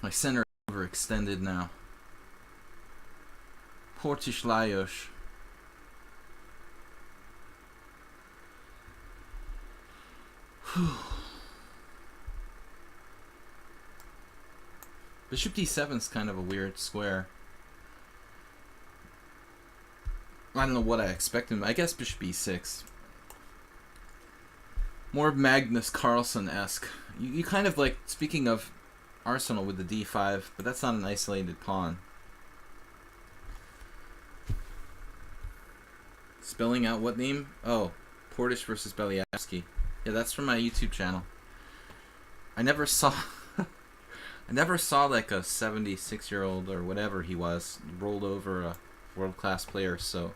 My center is overextended now. Portish Lajos. Bishop d7 is kind of a weird square. I don't know what I expected. I guess bishop e6. More Magnus Carlsen-esque. You kind of like, speaking of Arsenal with the d5, but that's not an isolated pawn. Spelling out what name? Oh, Portish versus Beliavsky. Yeah, that's from my YouTube channel. I never saw I never saw like a 76-year-old or whatever he was rolled over a world-class player so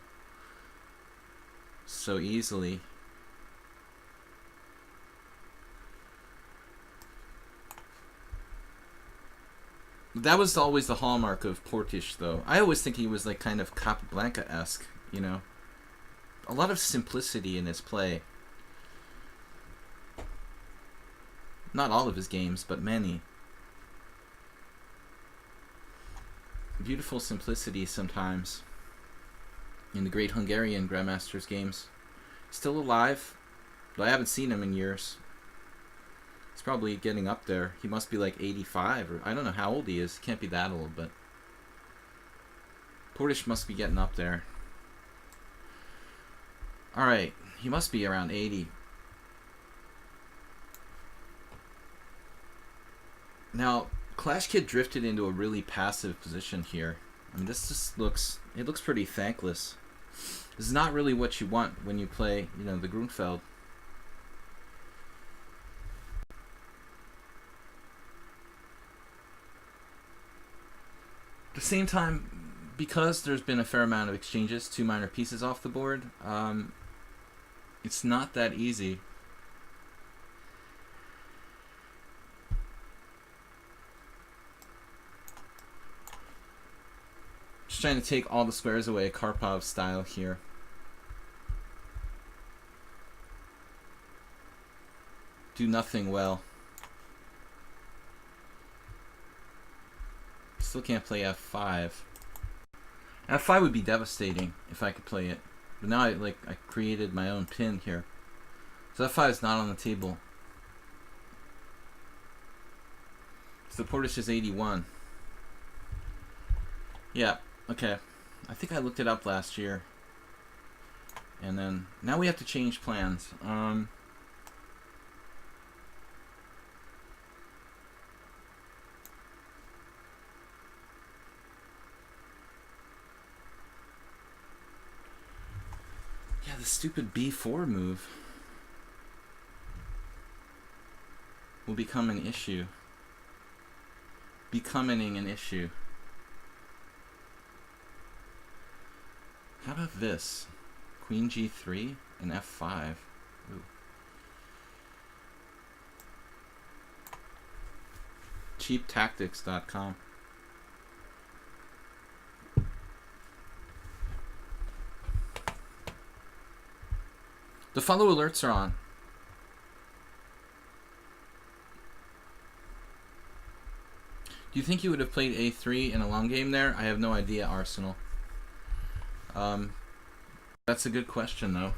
easily. That was always the hallmark of Portish, though. I always think he was like kind of Capablanca-esque, you know. A lot of simplicity in his play. Not all of his games, but many. Beautiful simplicity sometimes in the great Hungarian Grandmaster's games. Still alive, though I haven't seen him in years. He's probably getting up there. He must be like 85, or I don't know how old he is. He can't be that old, but Portish must be getting up there. Alright, he must be around 80. Now, Clash Kid drifted into a really passive position here. I mean, this just looks pretty thankless. This is not really what you want when you play, you know, the Grunfeld. At the same time, because there's been a fair amount of exchanges, 2 minor pieces off the board, it's not that easy. Just trying to take all the squares away, Karpov style here. Do nothing well. Still can't play f5. f5 would be devastating if I could play it. But now I created my own pin here. So f5 is not on the table. So Portish is 81. Yeah, okay. I think I looked it up last year. And then now we have to change plans. Yeah, the stupid b4 move will become an issue. Becoming an issue. How about this? Queen g3 and f5. Ooh. Cheaptactics.com. The follow alerts are on. Do you think you would have played a3 in a long game there? I have no idea, Arsenal. That's a good question, though.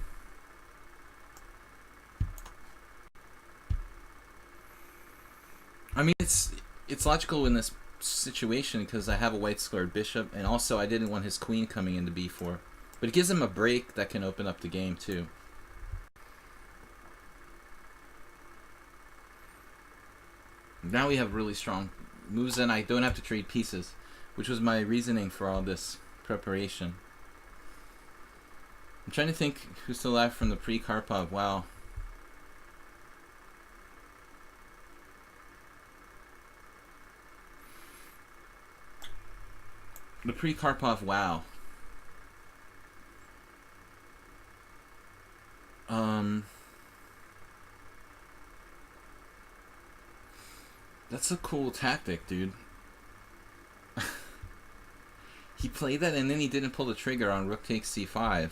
I mean, it's logical in this situation because I have a white squared bishop, and also I didn't want his queen coming into b4. But it gives him a break that can open up the game, too. Now we have really strong moves, and I don't have to trade pieces, which was my reasoning for all this preparation. I'm trying to think who's still alive from the pre-Karpov. Wow. The pre-Karpov, wow. That's a cool tactic, dude. He played that and then he didn't pull the trigger on rook takes c5.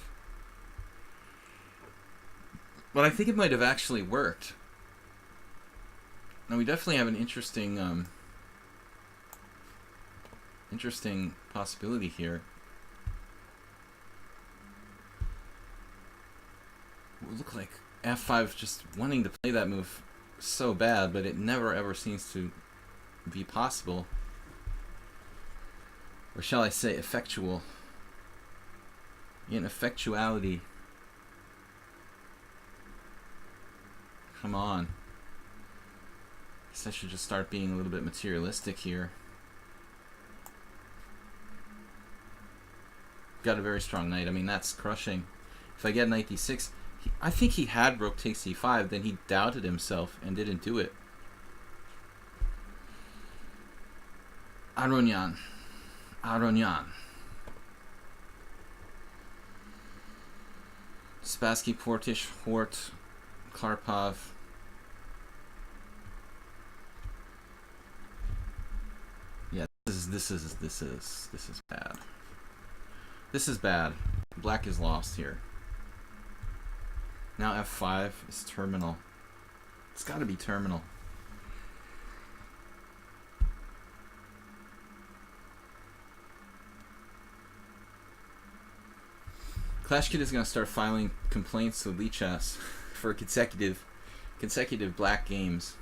But I think it might have actually worked. Now we definitely have an interesting interesting possibility here. It would look like f5 just wanting to play that move so bad, but it never ever seems to be possible. Or shall I say effectual. Ineffectuality. Come on. I should just start being a little bit materialistic here. Got a very strong knight. I mean, that's crushing. If I get knight d6, I think he had rook takes c5, then he doubted himself and didn't do it. Aronian. Spassky, Portish, Hort, Karpov. Yeah, this is bad. This is bad. Black is lost here. Now f5 is terminal. It's got to be terminal. Clash Kid is going to start filing complaints to lichess for consecutive black games.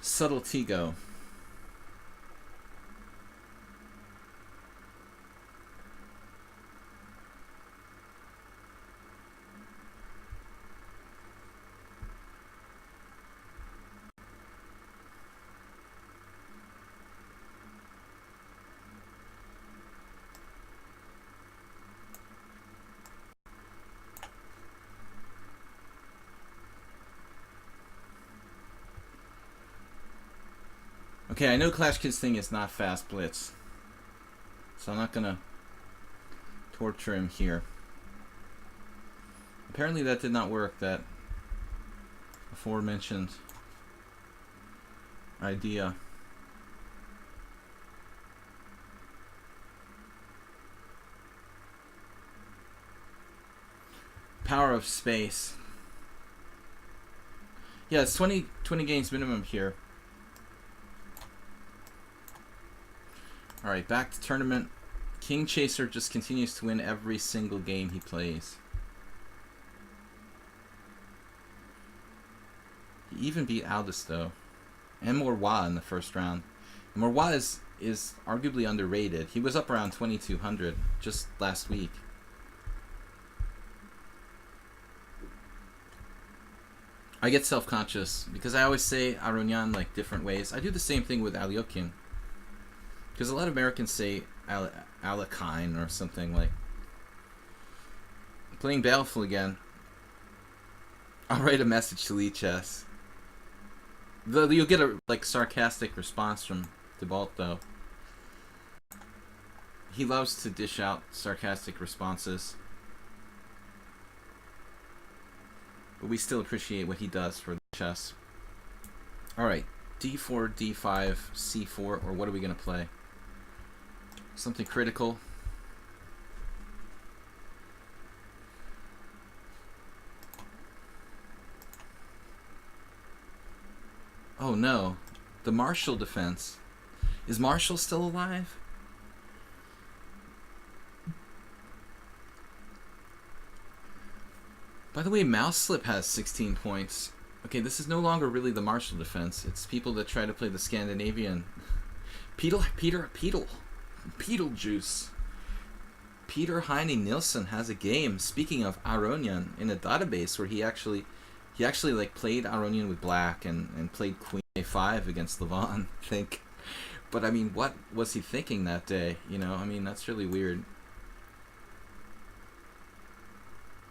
Subtle Tigo. Okay, I know Clash Kid's thing is not fast blitz, so I'm not gonna torture him here. Apparently that did not work, that aforementioned idea. Power of space. Yeah, it's 20 games minimum here. Alright, back to tournament. King Chaser just continues to win every single game he plays. He even beat Aldous, though. And Morwa in the first round. And Morwa is arguably underrated. He was up around 2,200 just last week. I get self-conscious because I always say Aronian like different ways. I do the same thing with Aliokin. Because a lot of Americans say Alakine or something like. Playing Baleful again. I'll write a message to lichess. You'll get a like sarcastic response from Debalt though. He loves to dish out sarcastic responses. But we still appreciate what he does for chess. Alright, d4, d5, c4, or what are we going to play? Something critical. Oh no, the Marshall defense. Is Marshall still alive? By the way, Mouse Slip has 16 points. Okay, this is no longer really the Marshall defense. It's people that try to play the Scandinavian. Beetlejuice. Peter Heine Nielsen has a game, speaking of Aronian, in a database where he actually like played Aronian with black and played Queen A5 against Levon, I think. But I mean, what was he thinking that day? You know, I mean, that's really weird.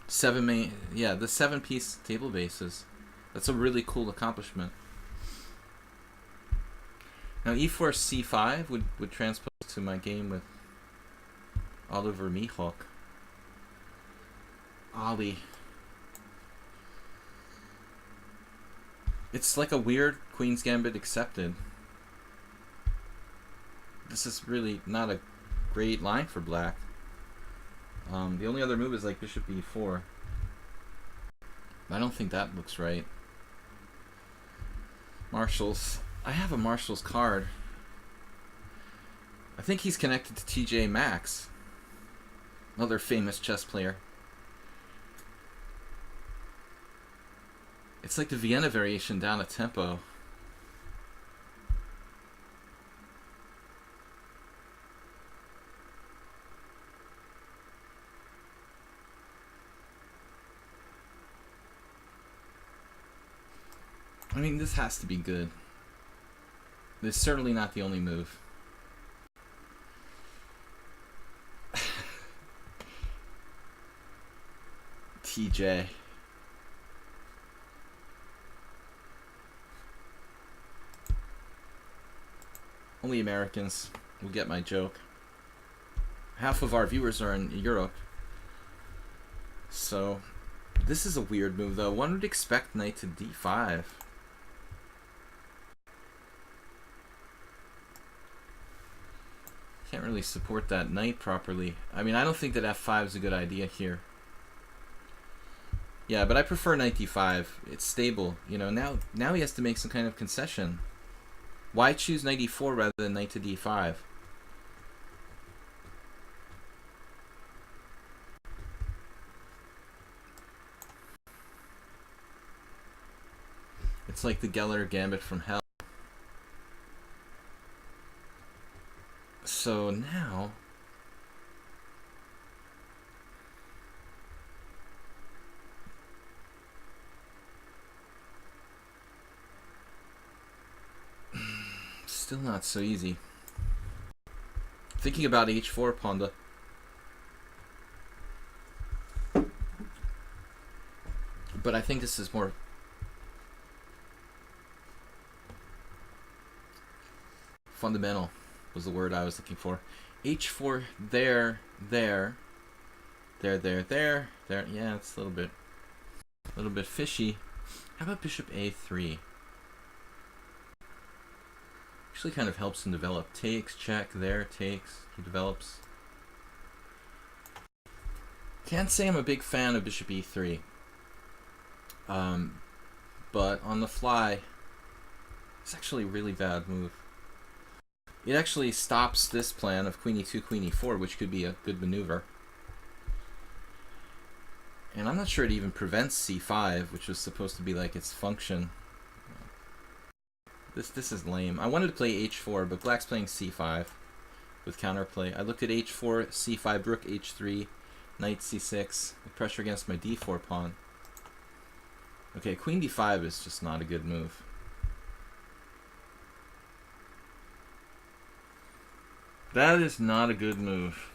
The 7-piece table bases. That's a really cool accomplishment. Now e4 c5 would transpose to my game with Oliver Mihawk. Ollie. It's like a weird Queen's Gambit accepted. This is really not a great line for black. The only other move is like bishop e4. I don't think that looks right. Marshall's. I have a Marshall's card. I think he's connected to TJ Maxx, another famous chess player. It's like the Vienna variation down a tempo. I mean, this has to be good. This is certainly not the only move. TJ. Only Americans will get my joke. Half of our viewers are in Europe. So, this is a weird move though. One would expect knight to d5. Can't really support that knight properly. I mean, I don't think that f5 is a good idea here. Yeah, but I prefer knight d5. It's stable. You know, now he has to make some kind of concession. Why choose knight e4 rather than knight to d5? It's like the Geller gambit from hell. So now still not so easy. Thinking about h4, PAWNDA. But I think this is more fundamental was the word I was looking for. h4 there. Yeah, it's a little bit fishy. How about bishop a3? Actually kind of helps him develop. Takes, check, there, takes, he develops. Can't say I'm a big fan of bishop e3. But on the fly, it's actually a really bad move. It actually stops this plan of queen e2, queen e4, which could be a good maneuver. And I'm not sure it even prevents c5, which was supposed to be like its function. This is lame. I wanted to play h4, but black's playing c5 with counterplay. I looked at h4, c5, rook h3, knight c6, with pressure against my d4 pawn. Okay, queen d5 is just not a good move. That is not a good move.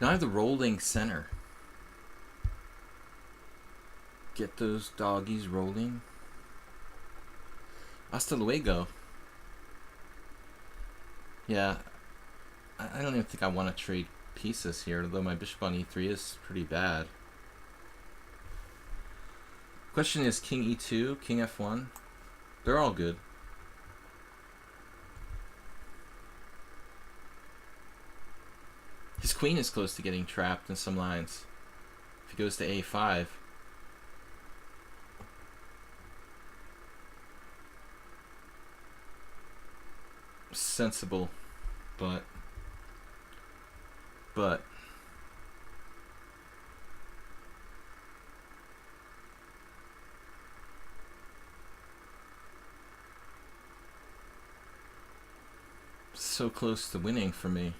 Now I have the rolling center. Get those doggies rolling. Hasta luego. Yeah, I don't even think I want to trade pieces here, though my bishop on e3 is pretty bad. Question is king e2, king f1. They're all good. His queen is close to getting trapped in some lines. If he goes to a5. Sensible, but so close to winning for me.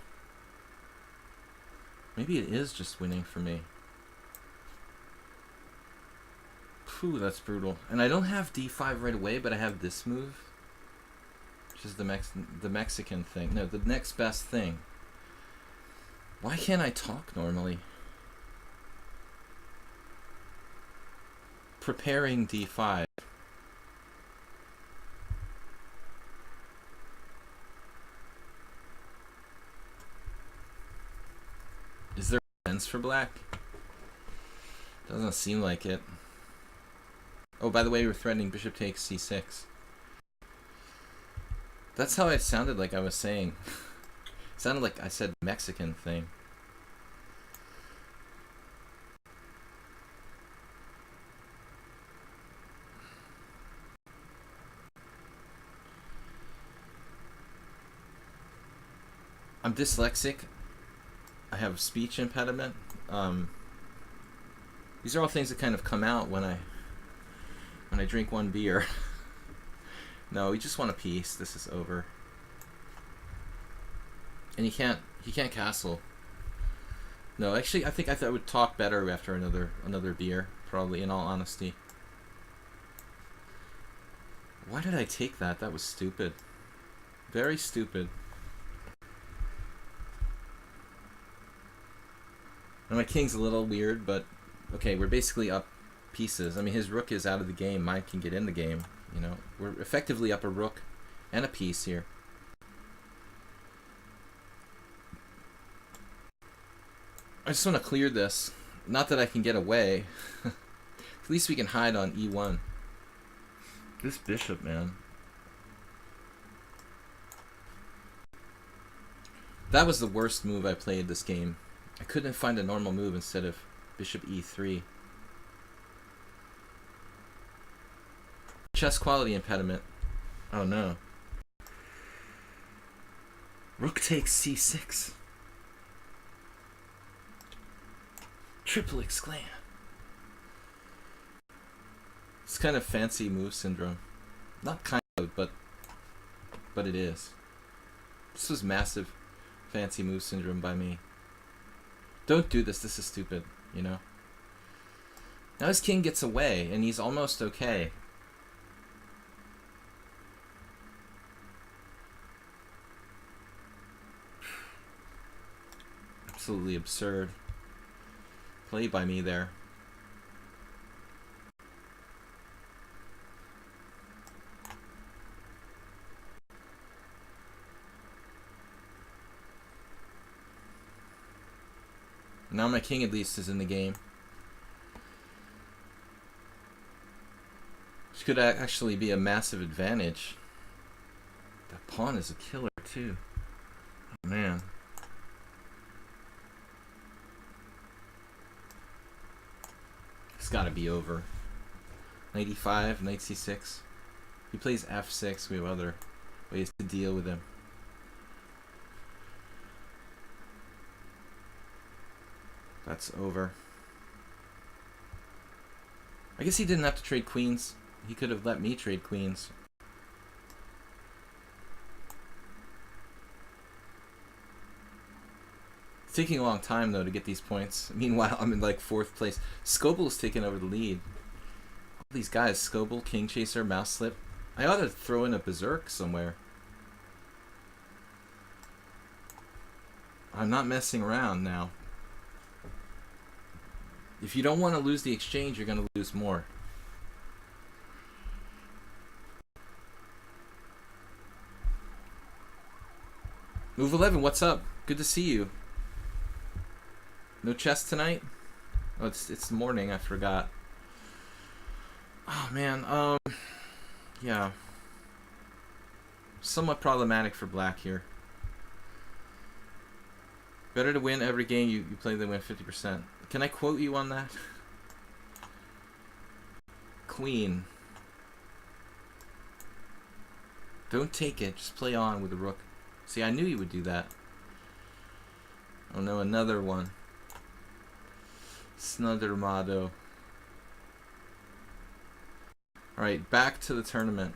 Maybe it is just winning for me. Phew, that's brutal. And I don't have d5 right away, but I have this move, which is the Mexican thing. No, the next best thing. Why can't I talk normally? Preparing d5. Is there a sense for black? Doesn't seem like it. Oh, by the way, we're threatening bishop takes c6. That's how it sounded like I was saying. It sounded like I said Mexican thing. I'm dyslexic. I have speech impediment. These are all things that kind of come out when I drink one beer. No, we just want a piece. This is over. And he can't castle. No, actually, I think I would talk better after another beer, probably, in all honesty. Why did I take that? That was stupid. Very stupid. And my king's a little weird, but okay, we're basically up pieces. I mean, his rook is out of the game. Mine can get in the game. You know, we're effectively up a rook and a piece here. I just want to clear this. Not that I can get away. At least we can hide on e1. This bishop, man. That was the worst move I played this game. I couldn't find a normal move instead of bishop e3. Chess quality impediment. Oh no. Rook takes c6. Triple exclaim. It's kind of fancy move syndrome. Not kind of, but it is. This was massive fancy move syndrome by me. Don't do this. This is stupid, you know? Now his king gets away, and he's almost okay. Absolutely absurd play by me there. Now my king at least is in the game. Which could actually be a massive advantage. That pawn is a killer too. Oh man. It's gotta be over. Knight e5, knight c6. He plays f6, we have other ways to deal with him. That's over. I guess he didn't have to trade queens. He could have let me trade queens. It's taking a long time though to get these points. Meanwhile, I'm in like 4th place. Scoble's taking over the lead. All these guys, Scoble, King Chaser, Mouse Slip. I ought to throw in a Berserk somewhere. I'm not messing around now. If you don't want to lose the exchange, you're going to lose more. Move 11, what's up? Good to see you. No chess tonight? Oh, it's the morning, I forgot. Oh man, yeah. Somewhat problematic for black here. Better to win every game you play than win 50%. Can I quote you on that? Queen. Don't take it, just play on with the rook. See, I knew you would do that. Oh no, another one. Snother motto. Alright, back to the tournament.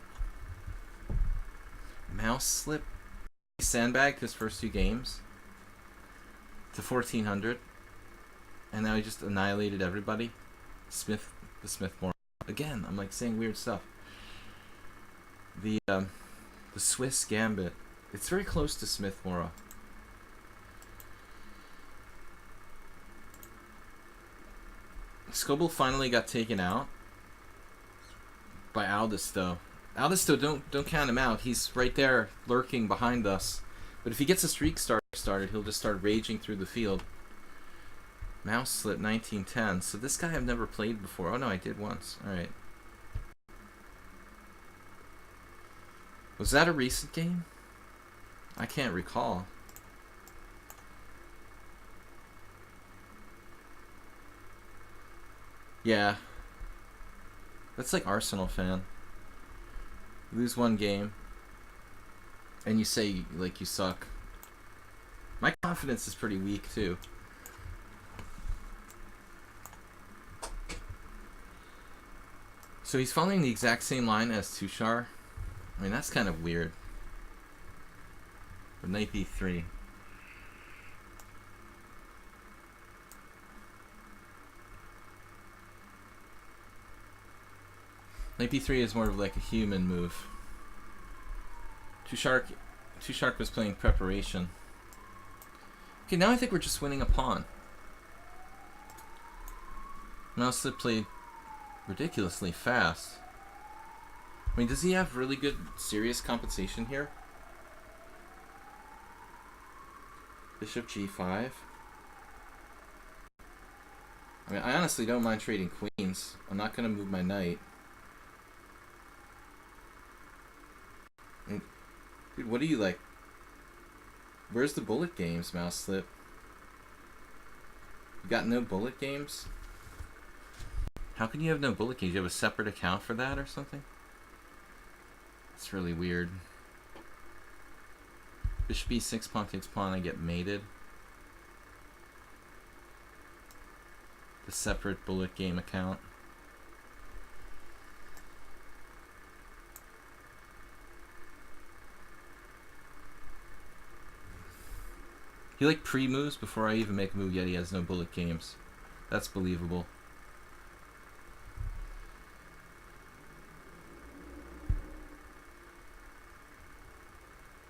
Mouse Slip. He sandbagged his first 2 games to 1400. And now he just annihilated everybody. The Smith-Morra. Again, I'm like saying weird stuff. The Swiss Gambit. It's very close to Smith-Morra. Scoble finally got taken out by Aldous, though. Aldous, though, don't count him out. He's right there lurking behind us. But if he gets a streak started, he'll just start raging through the field. Mouse Slip 1910. So this guy I've never played before. Oh no, I did once. Alright. Was that a recent game? I can't recall. Yeah. That's like Arsenal fan. You lose 1 game and you say like you suck. My confidence is pretty weak too. So he's following the exact same line as Tushar. I mean, that's kind of weird. With knight b3. Knight b3 is more of like a human move. Tushar was playing preparation. Okay, now I think we're just winning a pawn. Mouselip played ridiculously fast. I mean, does he have really good, serious compensation here? Bishop g5. I mean, I honestly don't mind trading queens. I'm not going to move my knight. And, dude, what do you like? Where's the bullet games, Mouselip? You got no bullet games? How can you have no bullet games? You have a separate account for that or something? It's really weird. Bishop b6, pawn takes pawn, I get mated. The separate bullet game account. He like pre-moves before I even make a move, yet he has no bullet games. That's believable.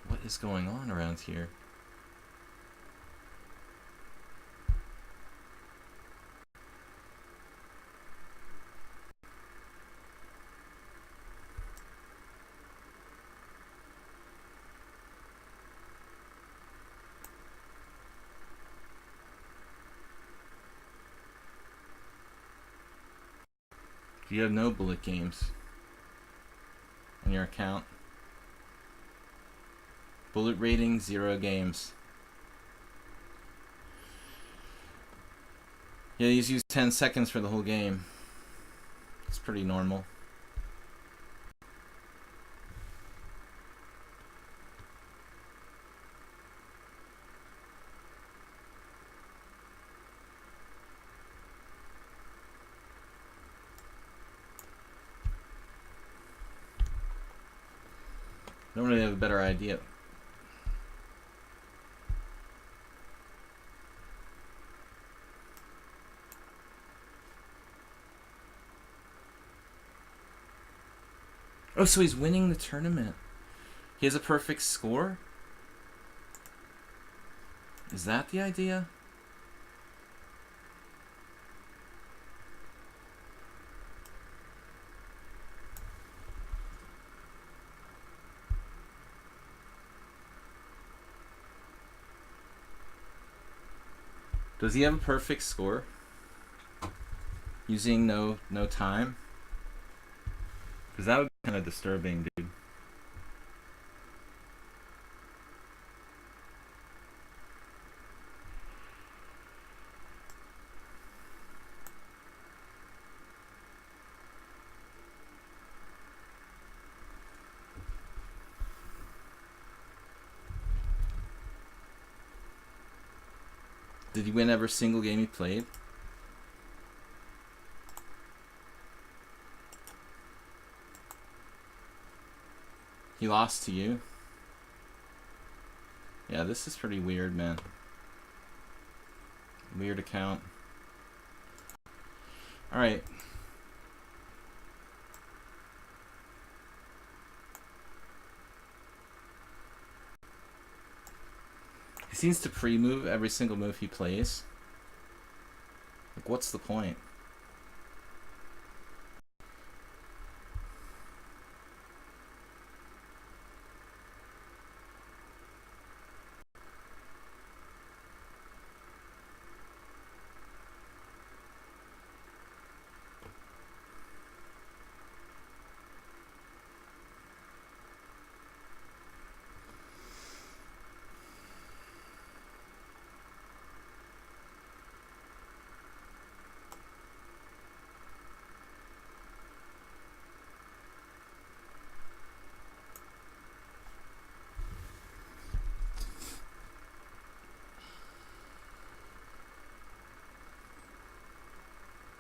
What is going on around here? You have no bullet games on your account. Bullet rating, 0 games. Yeah, he's used 10 seconds for the whole game. It's pretty normal. I don't really have a better idea. Oh, so he's winning the tournament. He has a perfect score? Is that the idea? Does he have a perfect score? Using no time? Because that would be kind of disturbing, dude. Did he win every single game he played? He lost to you? Yeah, this is pretty weird, man. Weird account. Alright. He seems to pre-move every single move he plays. Like, what's the point?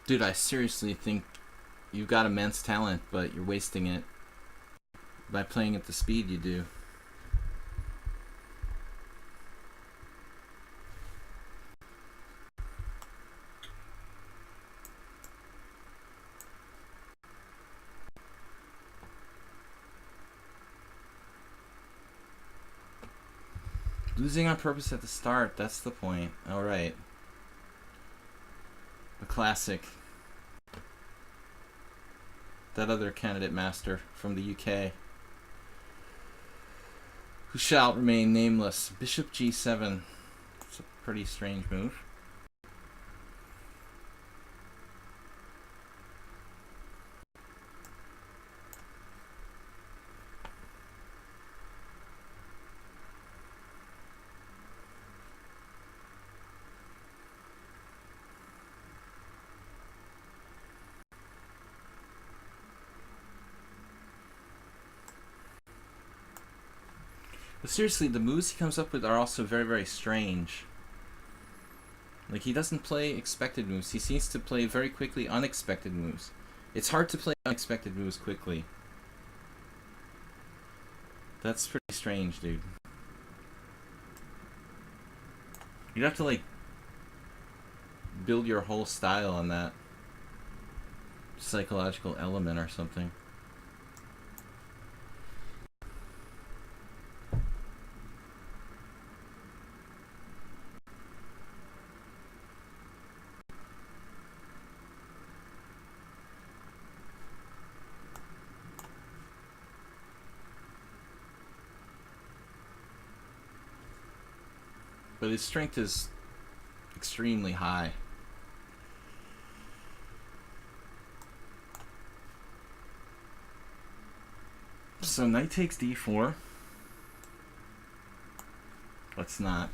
Dude, I seriously think You've got immense talent, but you're wasting it by playing at the speed you do. Losing on purpose at the start, that's the point. Alright. A classic. That other candidate master from the UK, who shall remain nameless. Bishop g7. It's a pretty strange move. But seriously, the moves he comes up with are also very, very strange. Like, he doesn't play expected moves. He seems to play very quickly unexpected moves. It's hard to play unexpected moves quickly. That's pretty strange, dude. You'd have to, like, build your whole style on that psychological element or something. But his strength is extremely high. So knight takes d4. Let's not.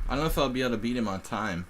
I don't know if I'll be able to beat him on time.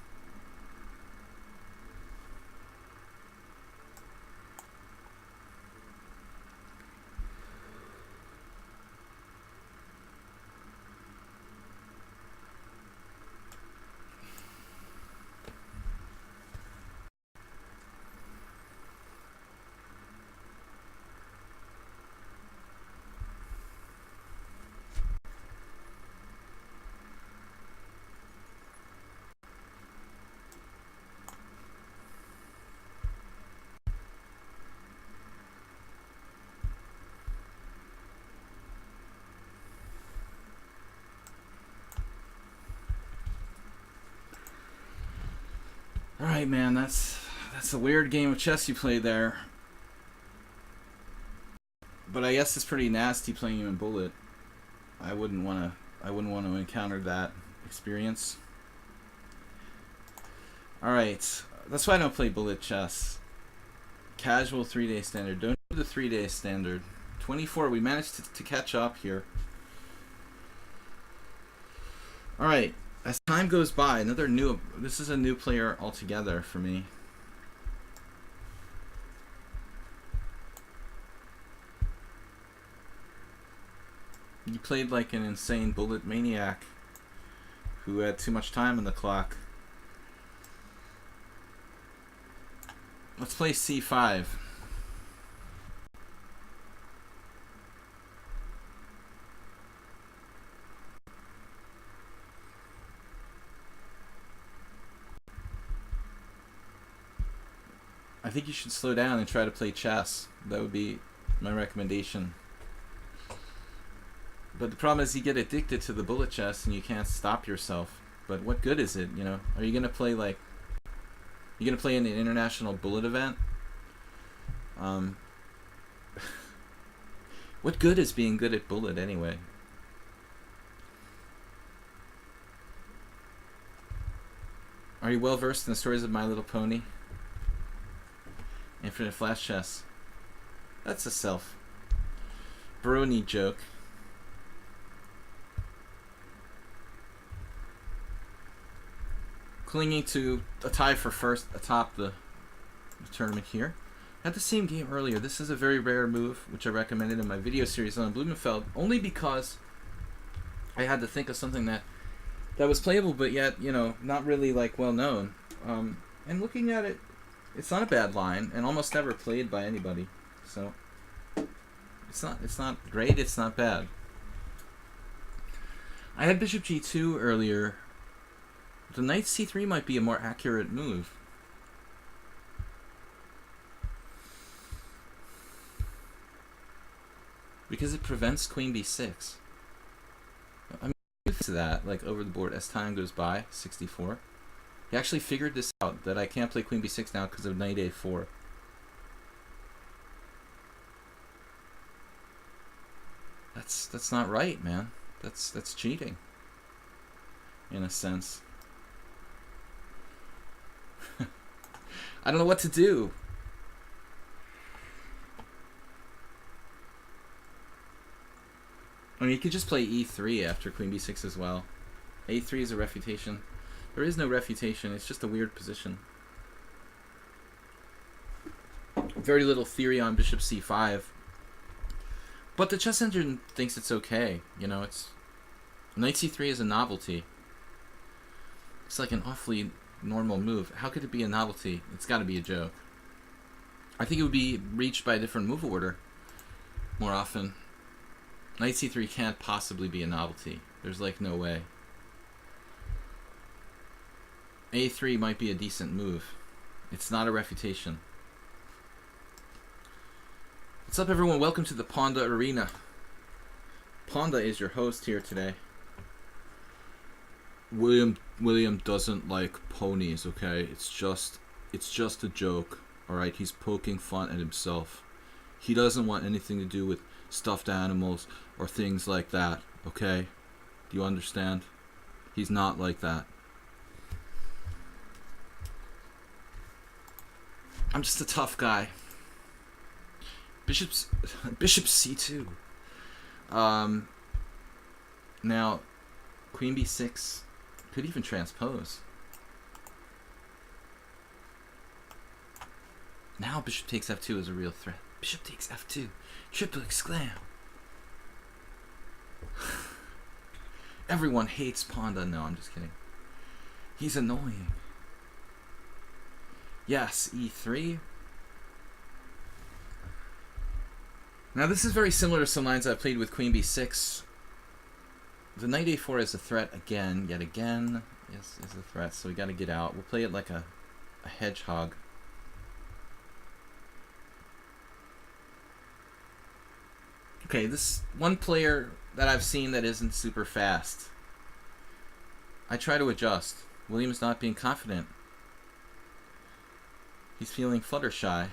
Alright, man, that's a weird game of chess you played there. But I guess it's pretty nasty playing him in bullet. I wouldn't want to encounter that experience. Alright, that's why I don't play bullet chess. Casual 3-day standard. Don't do the 3-day standard. 24, we managed to catch up here. Alright, as time goes by, this is a new player altogether for me. You played like an insane bullet maniac who had too much time on the clock. Let's play c5. I think you should slow down and try to play chess. That would be my recommendation. But the problem is you get addicted to the bullet chess and you can't stop yourself. But what good is it, you know? Are you gonna play like... You gonna play in an international bullet event? What good is being good at bullet anyway? Are you well versed in the stories of My Little Pony? Infinite Flash Chess. That's a self-brony joke. Clinging to a tie for first atop the tournament here. Had the same game earlier. This is a very rare move, which I recommended in my video series on Blumenfeld, only because I had to think of something that was playable, but yet, you know, not really like well known. And looking at it, it's not a bad line, and almost never played by anybody. So it's not great. It's not bad. I had Bishop G2 earlier. The Knight C3 might be a more accurate move. Because it prevents Queen B6. I mean, to that, like over the board as time goes by, 64. He actually figured this out, that I can't play Queen B6 now because of Knight A4. That's not right, man. That's cheating. In a sense. I don't know what to do. I mean, you could just play E3 after Queen B6 as well. A3 is a refutation. There is no refutation. It's just a weird position. Very little theory on Bishop C5. But the chess engine thinks it's okay. You know, it's... Knight C3 is a novelty. It's like an awfully normal move. How could it be a novelty? It's got to be a joke. I think it would be reached by a different move order more often. Knight C3 can't possibly be a novelty. There's like no way. A3 might be a decent move. It's not a refutation. What's up, everyone? Welcome to the PAWNDA Arena. PAWNDA is your host here today. William doesn't like ponies, okay? It's just a joke. Alright, he's poking fun at himself. He doesn't want anything to do with stuffed animals or things like that, okay? Do you understand? He's not like that. I'm just a tough guy. Bishop C2. Now, Queen B6 could even transpose. Now Bishop takes F2 is a real threat. Bishop takes F2. Triple exclam. Everyone hates PAWNDA. No, I'm just kidding. He's annoying. Yes, E3. Now this is very similar to some lines I've played with Queen B6. The Knight A4 is a threat again, yet again is a threat, so we gotta get out. We'll play it like a hedgehog. Okay, this one player that I've seen that isn't super fast. I try to adjust. William's not being confident. He's feeling Fluttershy.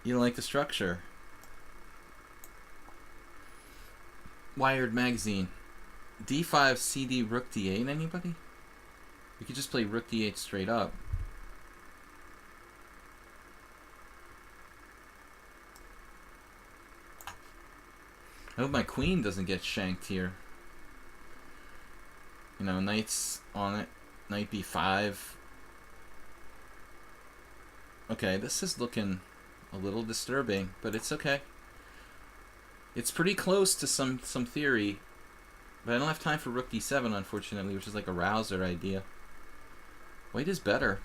You don't like the structure. Wired Magazine. D5, CD, Rook D8, anybody? We could just play Rook D8 straight up. I hope my queen doesn't get shanked here. You know, knight's on it. Knight B5. Okay, this is looking a little disturbing, but it's okay. It's pretty close to some theory, but I don't have time for Rook D7, unfortunately, which is like a rouser idea. White is better.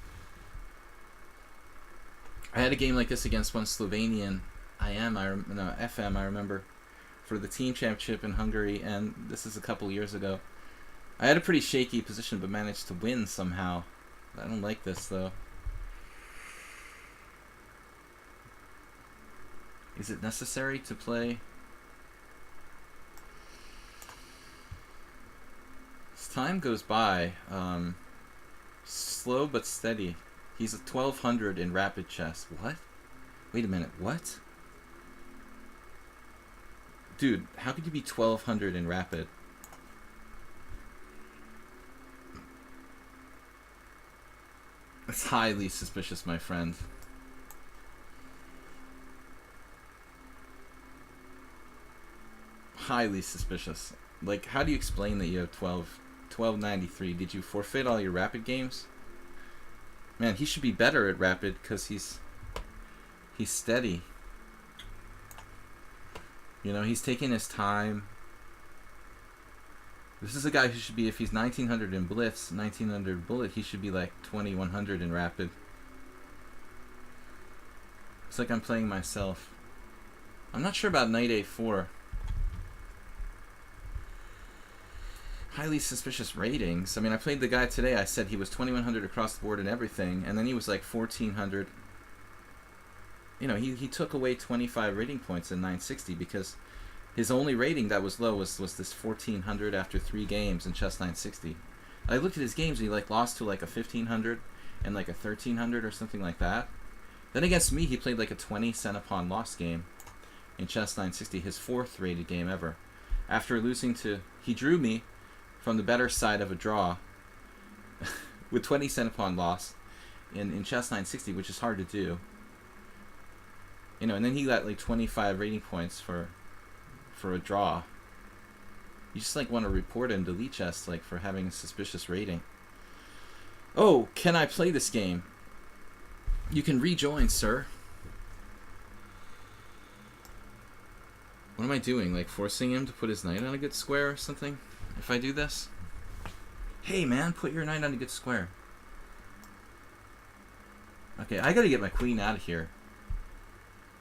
I had a game like this against one Slovenian FM, I remember, for the team championship in Hungary, and this is a couple years ago. I had a pretty shaky position, but managed to win somehow. I don't like this, though. Is it necessary to play time goes by, slow but steady. He's at 1200 in rapid chess. What? Wait a minute, what? Dude, how could you be 1200 in rapid? That's highly suspicious, my friend. Highly suspicious. Like, how do you explain that you have 1293? Did you forfeit all your rapid games? Man, he should be better at rapid because he's steady. You know, he's taking his time. This is a guy who should be, if he's 1900 in blitz, 1900 bullet, he should be like 2100 in rapid. It's like I'm playing myself. I'm not sure about knight a4. Highly suspicious ratings. I mean, I played the guy today. I said he was 2100 across the board and everything, and then he was like 1400. You know, he took away 25 rating points in 960 because his only rating that was low was this 1400 after 3 games in chess 960. I looked at his games and he like lost to like a 1500 and like a 1300 or something like that. Then against me, he played like a 20 cent pawn lost game in chess 960, his 4th rated game ever. After losing to, he drew me from the better side of a draw with 20 cent pawn loss in chess 960, which is hard to do. You know, and then he got like 25 rating points for a draw. You just like want to report him to lichess like for having a suspicious rating. Oh, can I play this game? You can rejoin, sir. What am I doing? Like forcing him to put his knight on a good square or something? If I do this? Hey man, put your knight on a good square. Okay, I gotta get my queen out of here.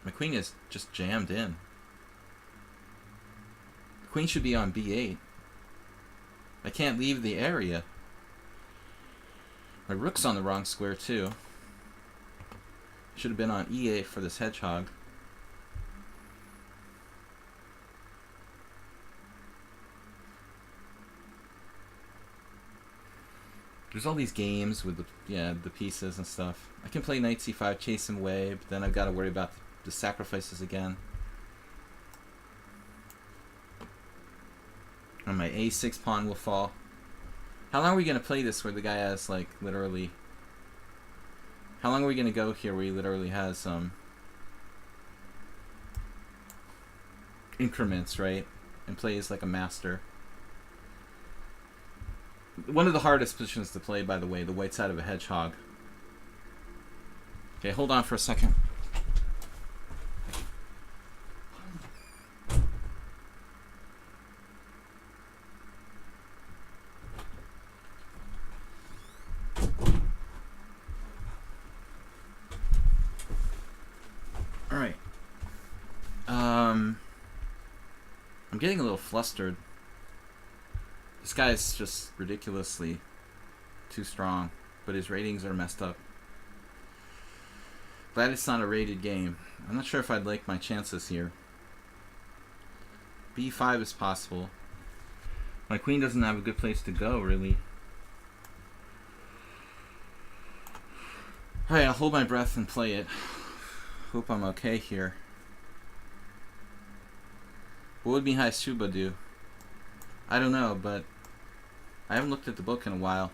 My queen is just jammed in. The queen should be on b8. I can't leave the area. My rook's on the wrong square too. Should have been on e8 for this hedgehog. There's all these games with the pieces and stuff. I can play knight c5, chase him away, but then I've got to worry about the sacrifices again. And my a6 pawn will fall. How long are we going to play this where the guy has like literally... How long are we going to go here where he literally has increments, right? And plays like a master. One of the hardest positions to play, by the way, the white side of a hedgehog. Okay, hold on for a second. Alright. I'm getting a little flustered. This guy is just ridiculously too strong, but his ratings are messed up. Glad it's not a rated game. I'm not sure if I'd like my chances here. b5 is possible. My queen doesn't have a good place to go, really. Alright, I'll hold my breath and play it. Hope I'm okay here. What would Mihai Suba do? I don't know, but I haven't looked at the book in a while.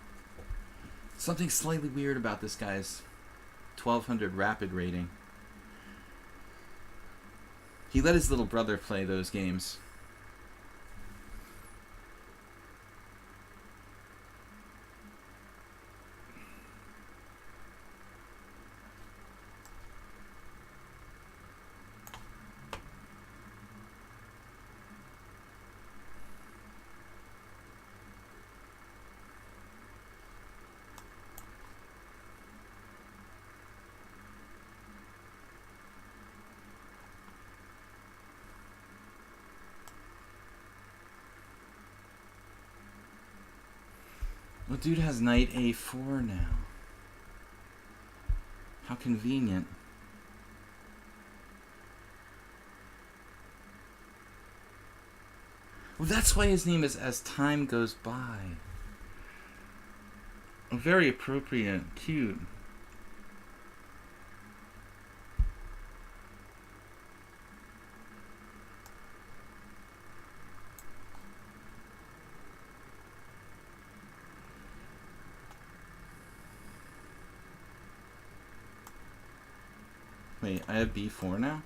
Something slightly weird about this guy's 1200 rapid rating. He let his little brother play those games. Well, dude has knight a4 now. How convenient. Well, that's why his name is As Time Goes By. Very appropriate. Cute. Wait, I have b4 now?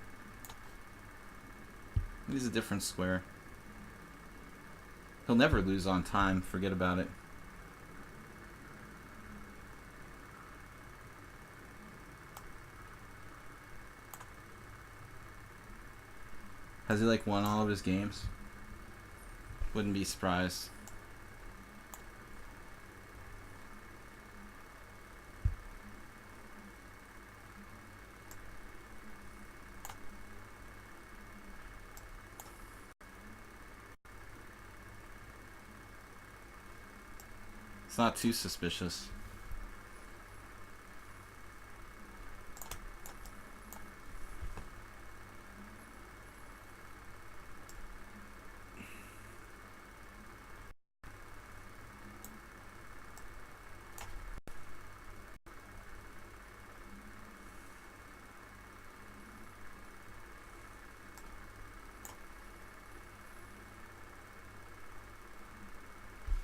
He's a different square. He'll never lose on time. Forget about it. Has he like won all of his games? Wouldn't be surprised. It's not too suspicious.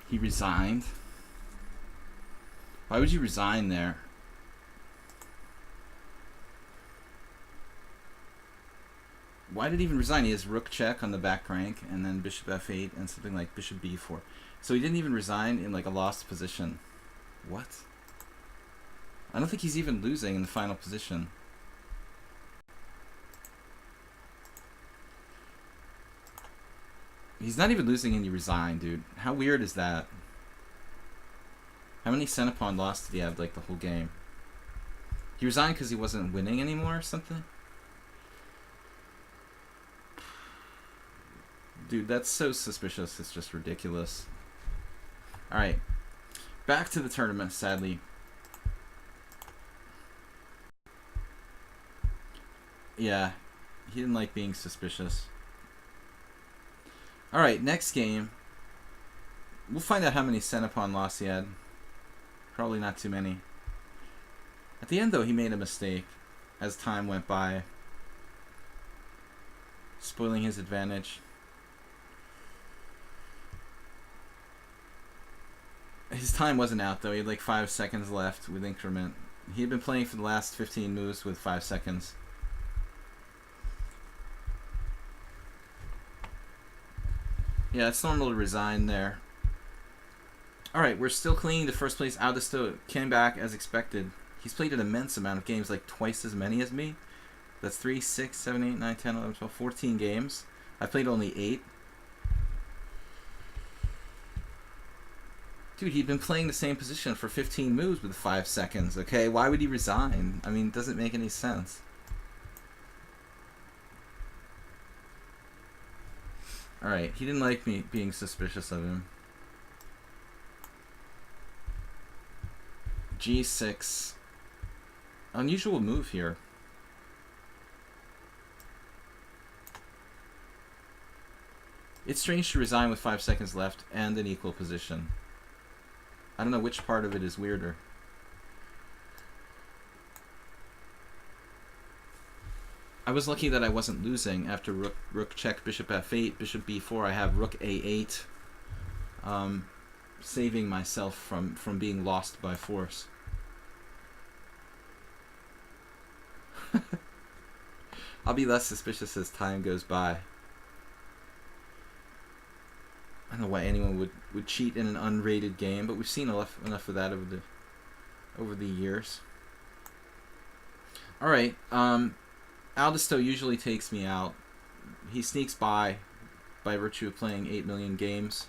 He resigned. Why would you resign there? Why did he even resign? He has rook check on the back rank, and then bishop f8, and something like bishop b4. So he didn't even resign in like a lost position. What? I don't think he's even losing in the final position. He's not even losing and he resigned, dude. How weird is that? How many center pawn lost did he have like the whole game? He resigned because he wasn't winning anymore or something? Dude, that's so suspicious. It's just ridiculous. Alright. Back to the tournament, sadly. Yeah. He didn't like being suspicious. Alright, next game. We'll find out how many center pawn loss he had. Probably not too many. At the end, though, he made a mistake as time went by. Spoiling his advantage. His time wasn't out, though. He had like 5 seconds left with increment. He had been playing for the last 15 moves with 5 seconds. Yeah, it's normal to resign there. Alright, we're still clinging to first place. Aldisto came back as expected. He's played an immense amount of games, like twice as many as me. That's 3, 6, 7, 8, 9, 10, 11, 12, 14 games. I played only 8. Dude, he'd been playing the same position for 15 moves with 5 seconds, okay? Why would he resign? I mean, it doesn't make any sense. Alright, he didn't like me being suspicious of him. G6. Unusual move here. It's strange to resign with 5 seconds left and an equal position. I don't know which part of it is weirder. I was lucky that I wasn't losing after rook check, bishop f8, bishop b4. I have rook a8, saving myself from being lost by force. I'll be less suspicious as time goes by. I don't know why anyone would cheat in an unrated game, but we've seen enough of that over the years. All right, Aldisto usually takes me out. He sneaks by virtue of playing 8 million games.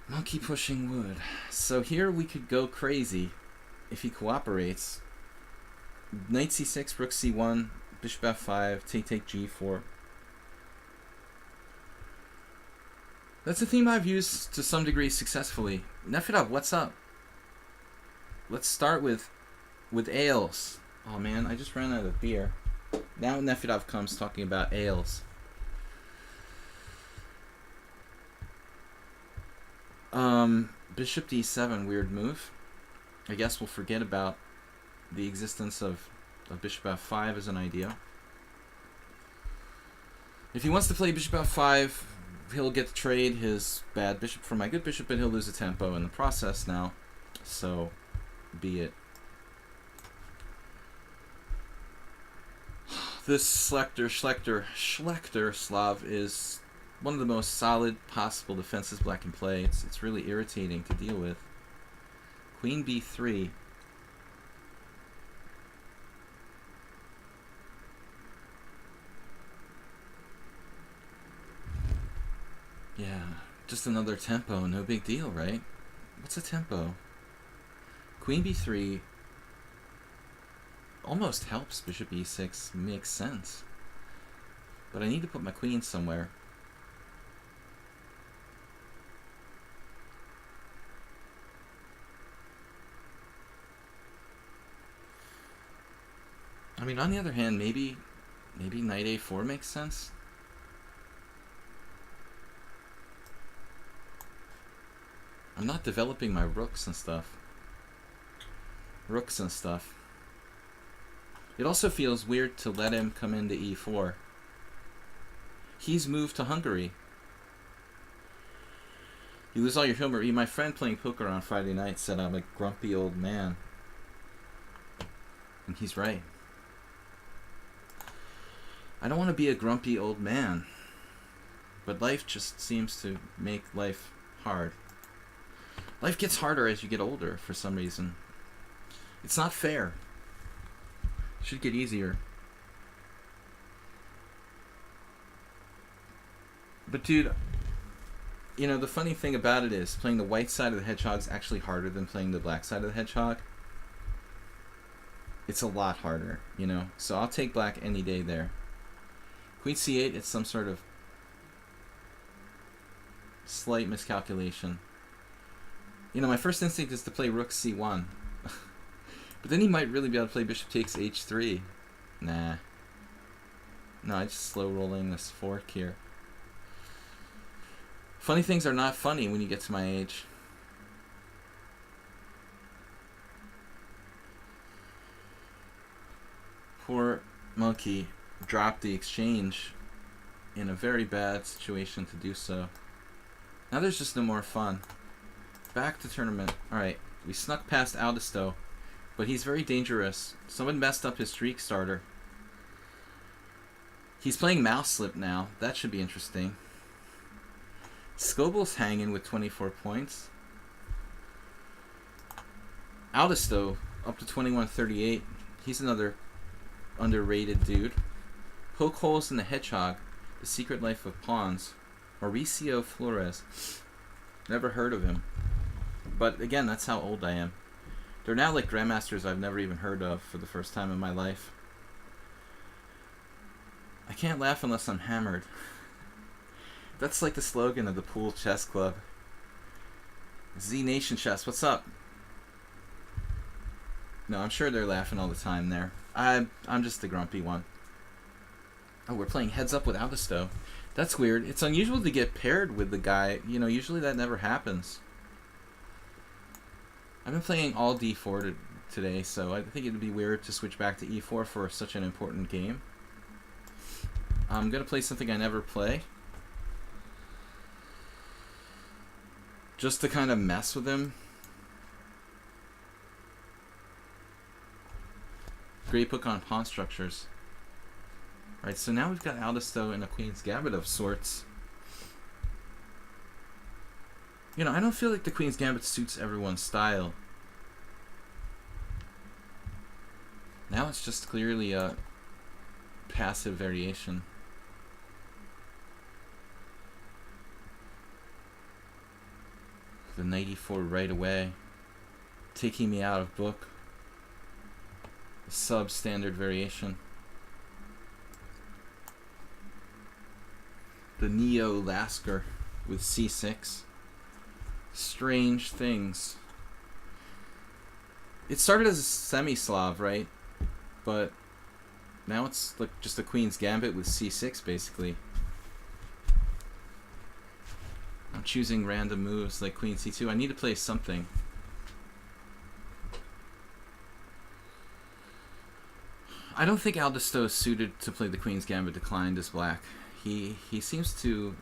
Monkey pushing wood. So here we could go crazy if he cooperates. Knight c6, rook c1, bishop f5, take g4. That's a theme I've used to some degree successfully. Nefedov, what's up? Let's start with ales. Oh man, I just ran out of beer. Now Nefedov comes talking about ales. Bishop d7, weird move. I guess we'll forget about the existence of bishop f5 as an idea. If he wants to play bishop f5, he'll get to trade his bad bishop for my good bishop, but he'll lose a tempo in the process now. So, be it. This Schlechter Slav is one of the most solid possible defenses black can play. It's really irritating to deal with. Queen b3. Yeah, just another tempo, no big deal, right? What's a tempo? Queen b3 almost helps bishop e6, makes sense. But I need to put my queen somewhere. I mean, on the other hand, maybe knight a4 makes sense. I'm not developing my rooks and stuff. It also feels weird to let him come into e4. He's moved to Hungary. You lose all your humor. My friend playing poker on Friday night said I'm a grumpy old man. And he's right. I don't want to be a grumpy old man. But life just seems to make life hard. Life gets harder as you get older for some reason. It's not fair. It should get easier. But dude, you know, the funny thing about it is playing the white side of the hedgehog is actually harder than playing the black side of the hedgehog. It's a lot harder, you know. So I'll take black any day there. Queen c8, it's some sort of slight miscalculation. You know, my first instinct is to play rook c1. But then he might really be able to play bishop takes h3. Nah. No, I'm just slow rolling this fork here. Funny things are not funny when you get to my age. Poor monkey dropped the exchange in a very bad situation to do so. Now there's just no more fun. Back to tournament. Alright, we snuck past Aldisto, but he's very dangerous. Someone messed up his streak starter. He's playing mouse slip now. That should be interesting. Scoble's hanging with 24 points. Aldisto up to 21-38. He's another underrated dude. Poke holes in the hedgehog. The Secret Life of Pawns. Mauricio Flores. Never heard of him. But again, that's how old I am. They're now like grandmasters I've never even heard of for the first time in my life. I can't laugh unless I'm hammered. That's like the slogan of the Pool Chess Club. Z Nation Chess, what's up? No, I'm sure they're laughing all the time there. I'm just the grumpy one. Oh, we're playing heads up with Aldisto. That's weird. It's unusual to get paired with the guy. You know, usually that never happens. I've been playing all d4 today, so I think it would be weird to switch back to e4 for such an important game. I'm going to play something I never play. Just to kind of mess with him. Great book on pawn structures. Alright, so now we've got Aldisto in a Queen's Gambit of sorts. You know, I don't feel like the Queen's Gambit suits everyone's style. Now it's just clearly a passive variation. The knight e4 right away, taking me out of book. A substandard variation. The Neo Lasker with c6. Strange things. It started as a semi-Slav, right? But now it's like just a Queen's Gambit with c6, basically. choosing random moves like queen c2. I need to play something. I don't think Aldisto is suited to play the Queen's Gambit declined as black. He seems to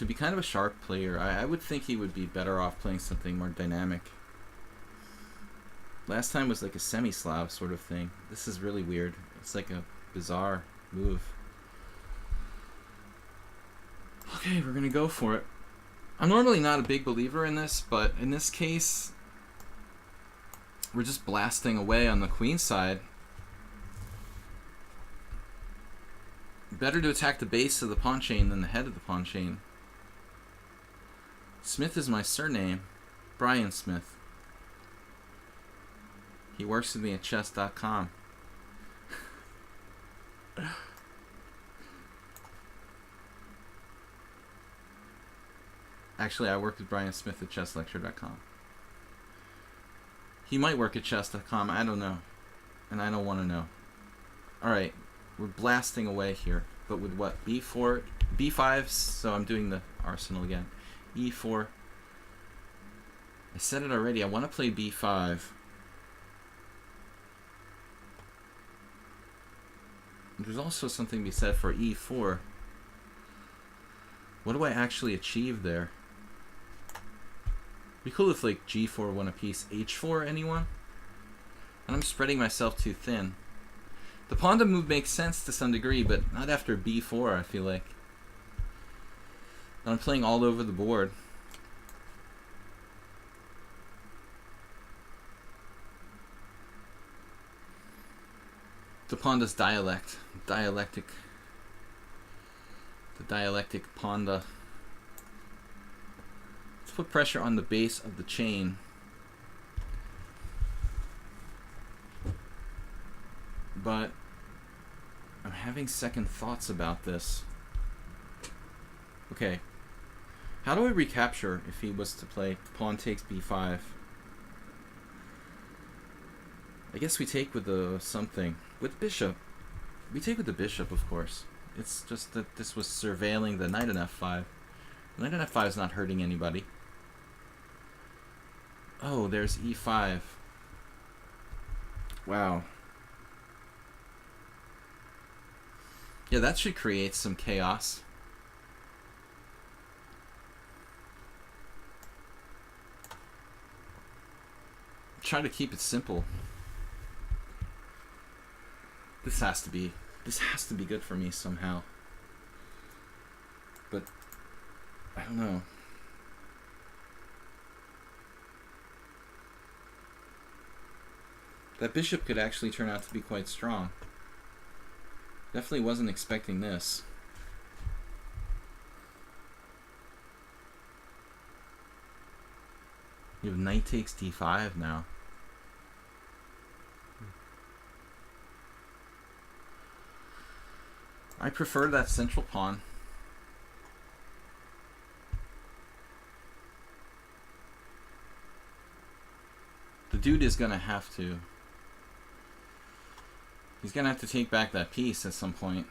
be kind of a sharp player. I would think he would be better off playing something more dynamic. Last time was like a semi-Slav sort of thing. This is really weird. It's like a bizarre move. Okay, we're gonna go for it. I'm normally not a big believer in this, but in this case, we're just blasting away on the queen side. Better to attack the base of the pawn chain than the head of the pawn chain. Smith is my surname. Brian Smith. He works with me at chess.com. Actually, I work with Brian Smith at chesslecture.com. He might work at chess.com. I don't know. And I don't want to know. Alright. We're blasting away here. But with what? B4? B5? So I'm doing the arsenal again. E4. I said it already. I want to play B5. There's also something to be said for E4. What do I actually achieve there? It'd be cool if like G4 won a piece. H4, anyone? And I'm spreading myself too thin. The PAWNDA move makes sense to some degree, but not after B4, I feel like. And I'm playing all over the board. The PAWNDA's dialectic. The dialectic PAWNDA. Let's put pressure on the base of the chain. But I'm having second thoughts about this. Okay. How do I recapture if he was to play pawn takes b5? I guess we take with the something. With bishop. We take with the bishop, of course. It's just that this was surveilling the knight on f5. The knight on f5 is not hurting anybody. Oh, there's e5. Wow. Yeah, that should create some chaos. Try to keep it simple. This has to be good for me somehow. But I don't know. That bishop could actually turn out to be quite strong. Definitely wasn't expecting this. You have knight takes d5 now. I prefer that central pawn. The dude is gonna have to. He's gonna have to take back that piece at some point.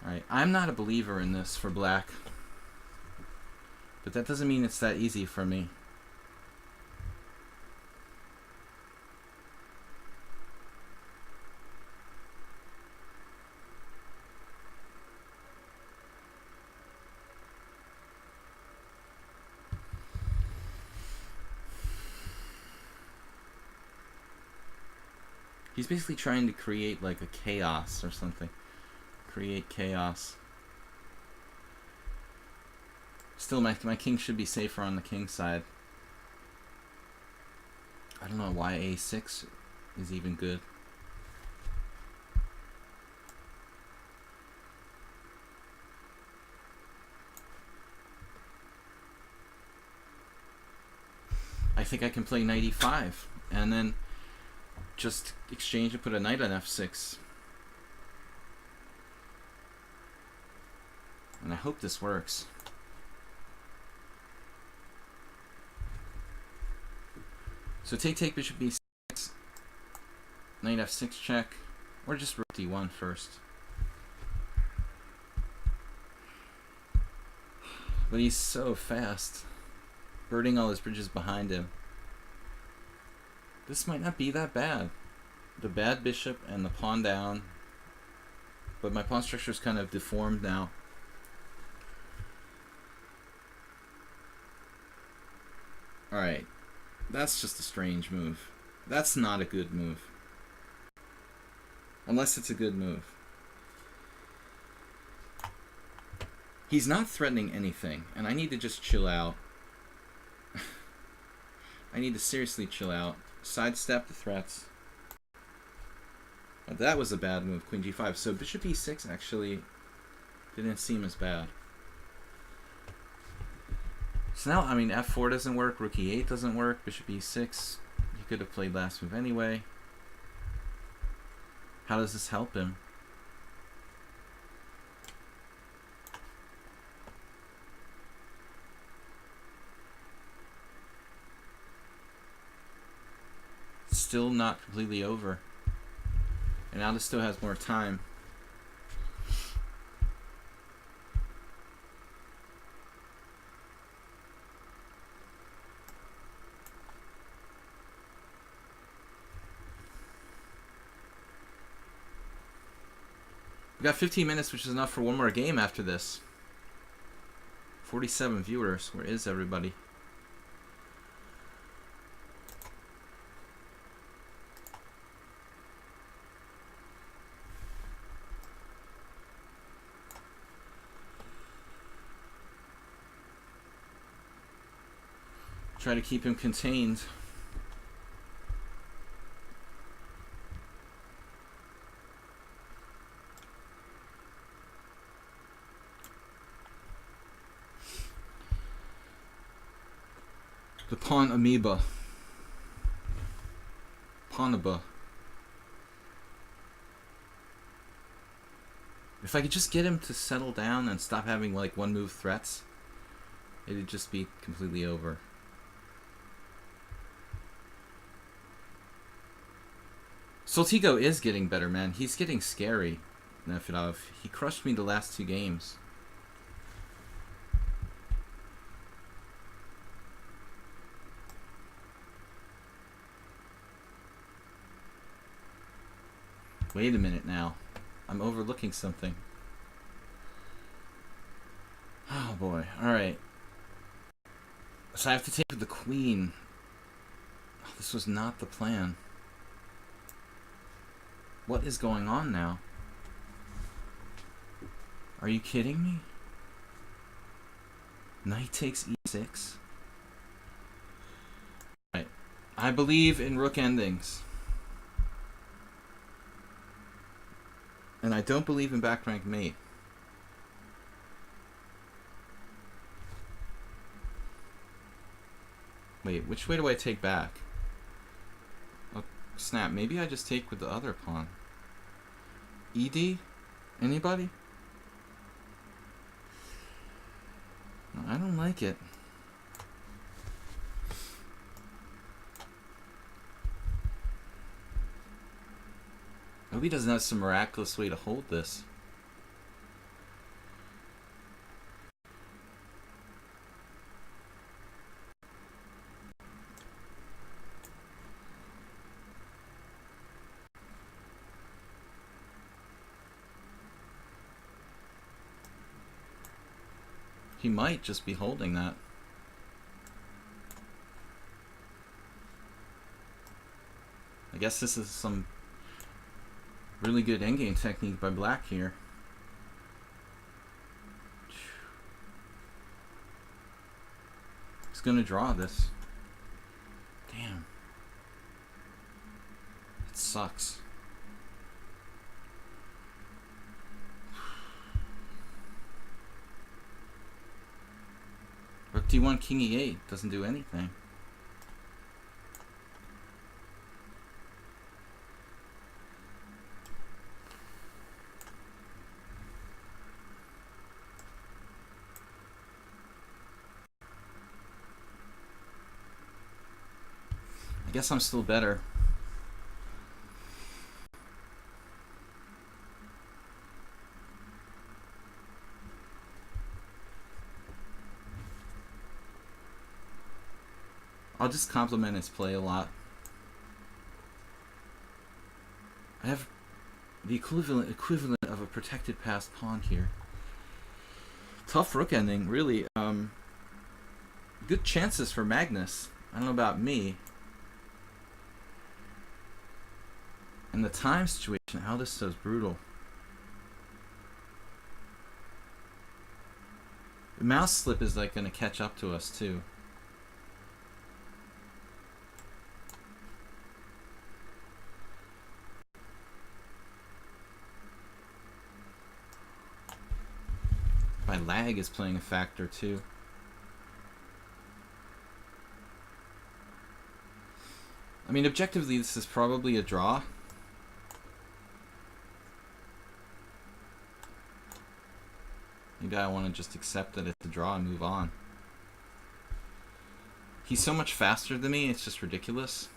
Alright, I'm not a believer in this for black. But that doesn't mean it's that easy for me. He's basically trying to create like a chaos or something. Create chaos. Still, my king should be safer on the king side. I don't know why a6 is even good. I think I can play knight e5 and then just exchange and put a knight on f6. And I hope this works. So take bishop b6, knight f6 check, or just rook d1 first. But he's so fast. Birding all his bridges behind him. This might not be that bad. The bad bishop and the pawn down. But my pawn structure is kind of deformed now. Alright. That's just a strange move. That's not a good move. Unless it's a good move. He's not threatening anything, and I need to just chill out. I need to seriously chill out. Sidestep the threats. Oh, that was a bad move, Queen G5. So Bishop E6 actually didn't seem as bad. So now, I mean, F4 doesn't work, Rook E8 doesn't work, Bishop E6. He could have played last move anyway. How does this help him? Still not completely over. And now this still has more time. We got 15 minutes, which is enough for one more game after this. 47 viewers. Where is everybody? Try to keep him contained. The pawn amoeba. PAWNDA. If I could just get him to settle down and stop having like one move threats, it'd just be completely over. Soltigo is getting better, man. He's getting scary. Nefedov. He crushed me the last two games. Wait a minute now. I'm overlooking something. Oh boy. Alright. So I have to take the queen. Oh, this was not the plan. What is going on now? Are you kidding me? Knight takes e6. Right. I believe in rook endings. And I don't believe in back rank mate. Wait, which way do I take back? Oh, snap. Maybe I just take with the other pawn. ED? Anybody? No, I don't like it. I hope he doesn't have some miraculous way to hold this. He might just be holding that. I guess this is some really good endgame technique by black here. He's gonna draw this. Damn. It sucks. Rook d1, king e8 doesn't do anything. I guess I'm still better. I'll just compliment his play a lot. I have the equivalent of a protected passed pawn here. Tough rook ending, really. Good chances for Magnus. I don't know about me. And the time situation, how this is brutal. The mouse slip is like going to catch up to us too. My lag is playing a factor too. I mean, objectively, this is probably a draw. Maybe I want to just accept that it's a draw and move on. He's so much faster than me, it's just ridiculous.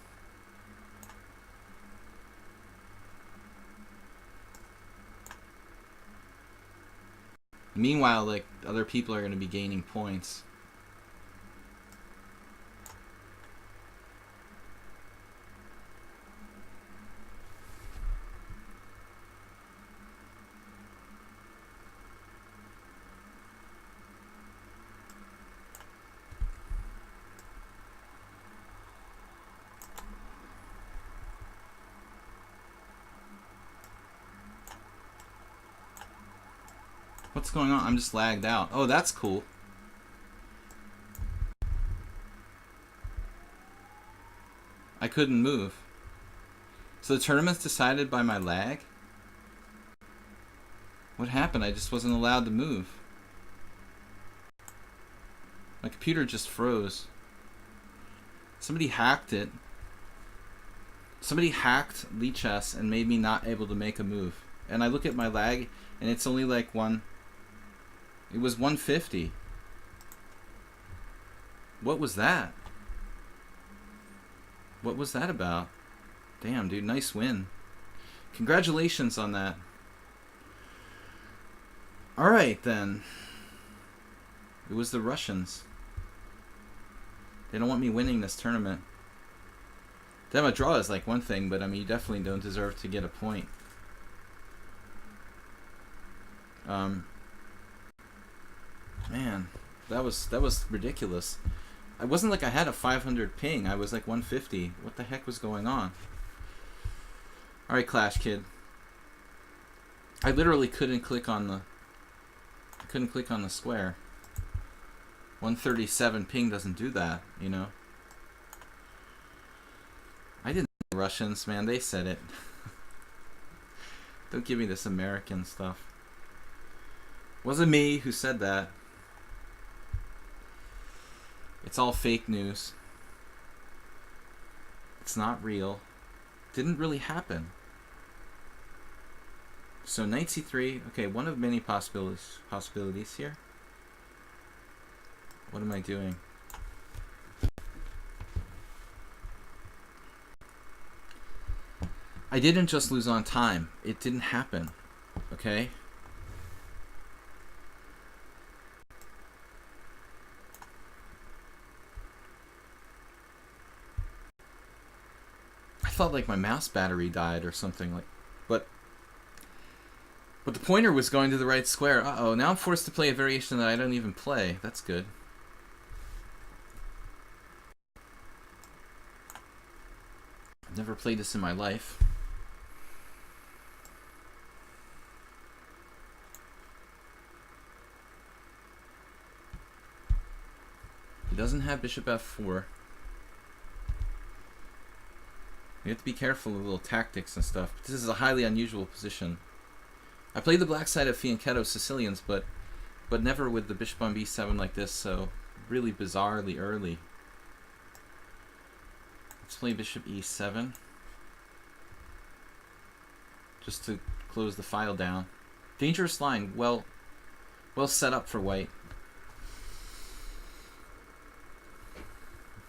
Meanwhile, like, other people are going to be gaining points. What's going on? I'm just lagged out. Oh, that's cool. I couldn't move. So the tournament's decided by my lag? What happened? I just wasn't allowed to move. My computer just froze. Somebody hacked it. Somebody hacked lichess and made me not able to make a move. And I look at my lag and it's only like it was 150. What was that? What was that about? Damn, dude, nice win. Congratulations on that. Alright, then. It was the Russians. They don't want me winning this tournament. To have a draw is like one thing, but I mean, you definitely don't deserve to get a point. Man, that was ridiculous. I wasn't like I had a 500 ping. I was like 150. What the heck was going on? All right, Clash Kid. I literally couldn't click on the square. 137 ping doesn't do that, you know. I didn't know the Russians, man. They said it. Don't give me this American stuff. Wasn't me who said that. It's all fake news. It's not real. Didn't really happen. So knight c3. Okay, one of many possibilities here. What am I doing? I didn't just lose on time. It didn't happen. Okay? I thought like my mouse battery died or something like, but the pointer was going to the right square. Uh-oh, now I'm forced to play a variation that I don't even play. That's good. I've never played this in my life. He doesn't have bishop f4. You have to be careful of little tactics and stuff. This is a highly unusual position. I played the black side of Fianchetto Sicilians, but never with the bishop on b7 like this, so really bizarrely early. Let's play bishop e7. Just to close the file down. Dangerous line, well set up for white.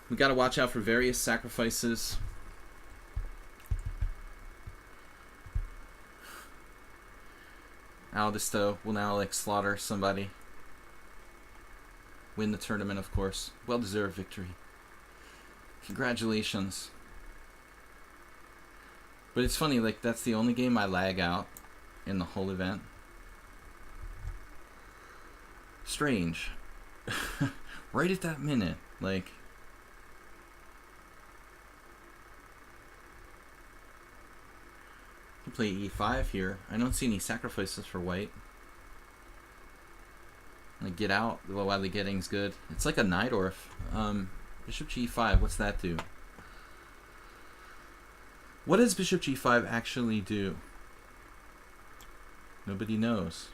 We gotta watch out for various sacrifices. Aldisto will now like slaughter somebody. Win the tournament, of course. Well-deserved victory. Congratulations. But it's funny, like, that's the only game I lag out in the whole event. Strange. Right at that minute, like... I can play e5 here. I don't see any sacrifices for white. Like, get out while the getting's good. It's like a Najdorf. Bishop g5, what's that do? What does bishop g5 actually do? Nobody knows.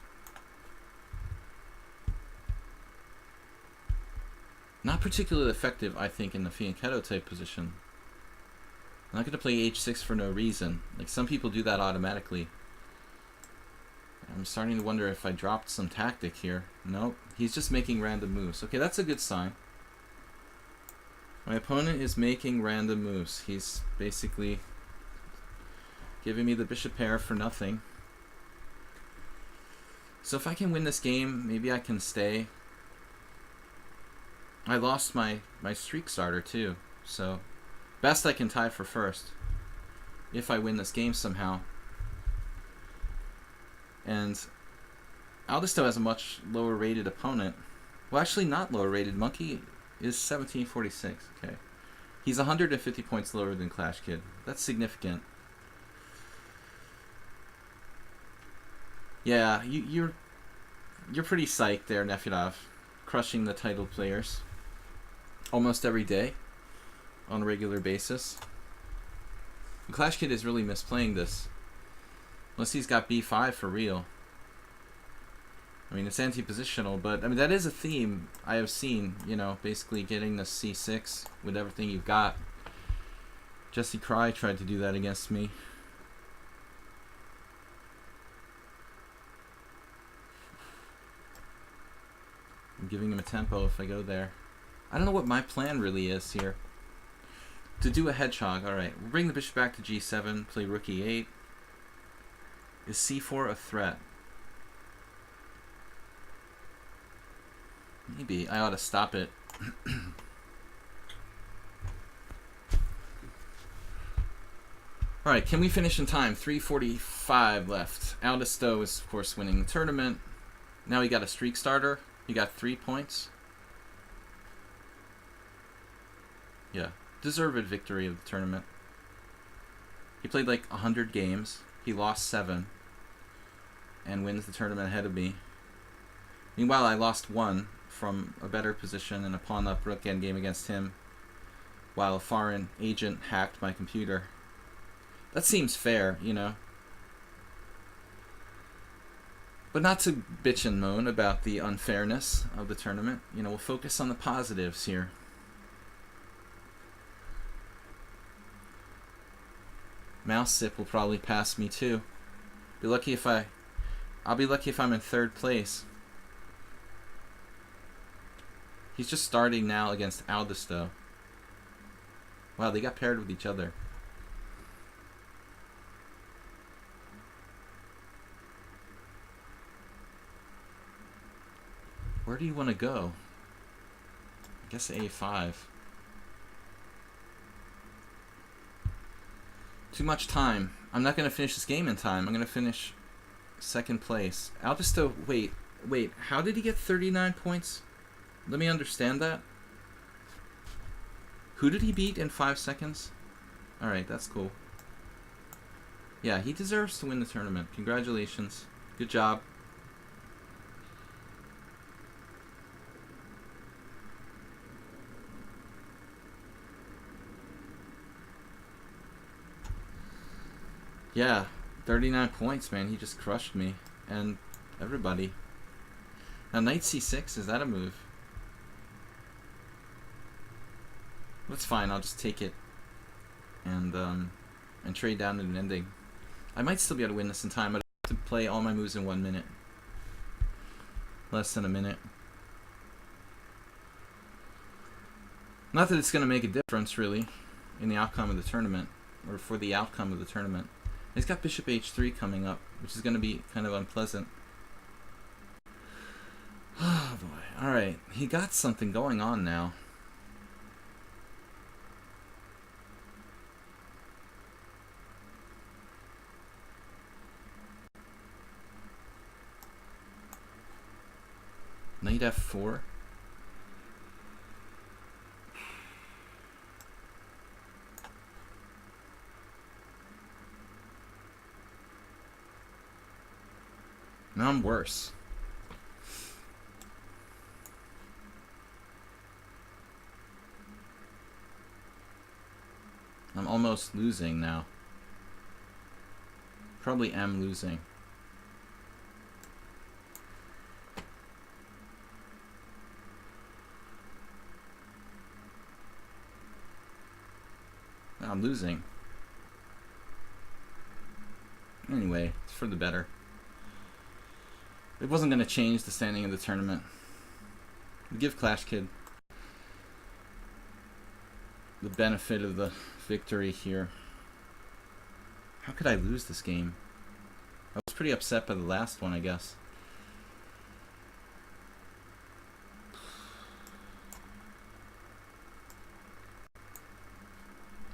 Not particularly effective, I think, in the fianchetto type position. I'm not going to play h6 for no reason. Like, some people do that automatically. I'm starting to wonder if I dropped some tactic here. Nope, he's just making random moves. Okay, that's a good sign. My opponent is making random moves. He's basically giving me the bishop pair for nothing. So if I can win this game, maybe I can stay. I lost my streak starter too, so best I can tie for first if I win this game somehow. And Aldisto has a much lower rated opponent. Well, actually not lower rated. Monkey is 1746. Okay, he's 150 points lower than Clash Kid. That's significant. Yeah, you're pretty psyched there, Nefedov, crushing the titled players almost every day on a regular basis. The Clash Kid is really misplaying this, unless he's got b5 for real. I mean, it's anti-positional, but I mean that is a theme I have seen. You know, basically getting the c6 with everything you've got. Jesse Cry tried to do that against me. I'm giving him a tempo if I go there. I don't know what my plan really is here. To do a hedgehog, alright. We'll bring the bishop back to g7, play rook e8. Is c4 a threat? Maybe. I ought to stop it. Alright, can we finish in time? 3:45 left. Aldisto is, of course, winning the tournament. Now he got a streak starter. He got 3 points. Yeah. Deserved victory of the tournament. He played like 100 games. He lost 7. And wins the tournament ahead of me. Meanwhile, I lost 1 from a better position in a pawn-up rook endgame against him, while a foreign agent hacked my computer. That seems fair, you know. But not to bitch and moan about the unfairness of the tournament. You know, we'll focus on the positives here. Mouse Sip will probably pass me too. I'll be lucky if I'm in 3rd place. He's just starting now against Aldisto. Wow, they got paired with each other. Where do you want to go? I guess a5. Too much time. I'm not going to finish this game in time. I'm going to finish 2nd place. Aldisto, wait. How did he get 39 points? Let me understand that. Who did he beat in 5 seconds? Alright, that's cool. Yeah, he deserves to win the tournament. Congratulations. Good job. Yeah, 39 points, man. He just crushed me. And everybody. Now, knight c6, is that a move? That's fine, I'll just take it. And trade down to an ending. I might still be able to win this in time. I'd have to play all my moves in 1 minute. Less than a minute. Not that it's going to make a difference, really, in the outcome of the tournament. Or for the outcome of the tournament. He's got bishop h3 coming up, which is going to be kind of unpleasant. Oh boy. Alright, he got something going on now. Knight f4. Now I'm worse. I'm almost losing now. Probably am losing. I'm losing. Anyway, it's for the better. It wasn't going to change the standing of the tournament. Give Clash Kid the benefit of the victory here. How could I lose this game? I was pretty upset by the last one, I guess.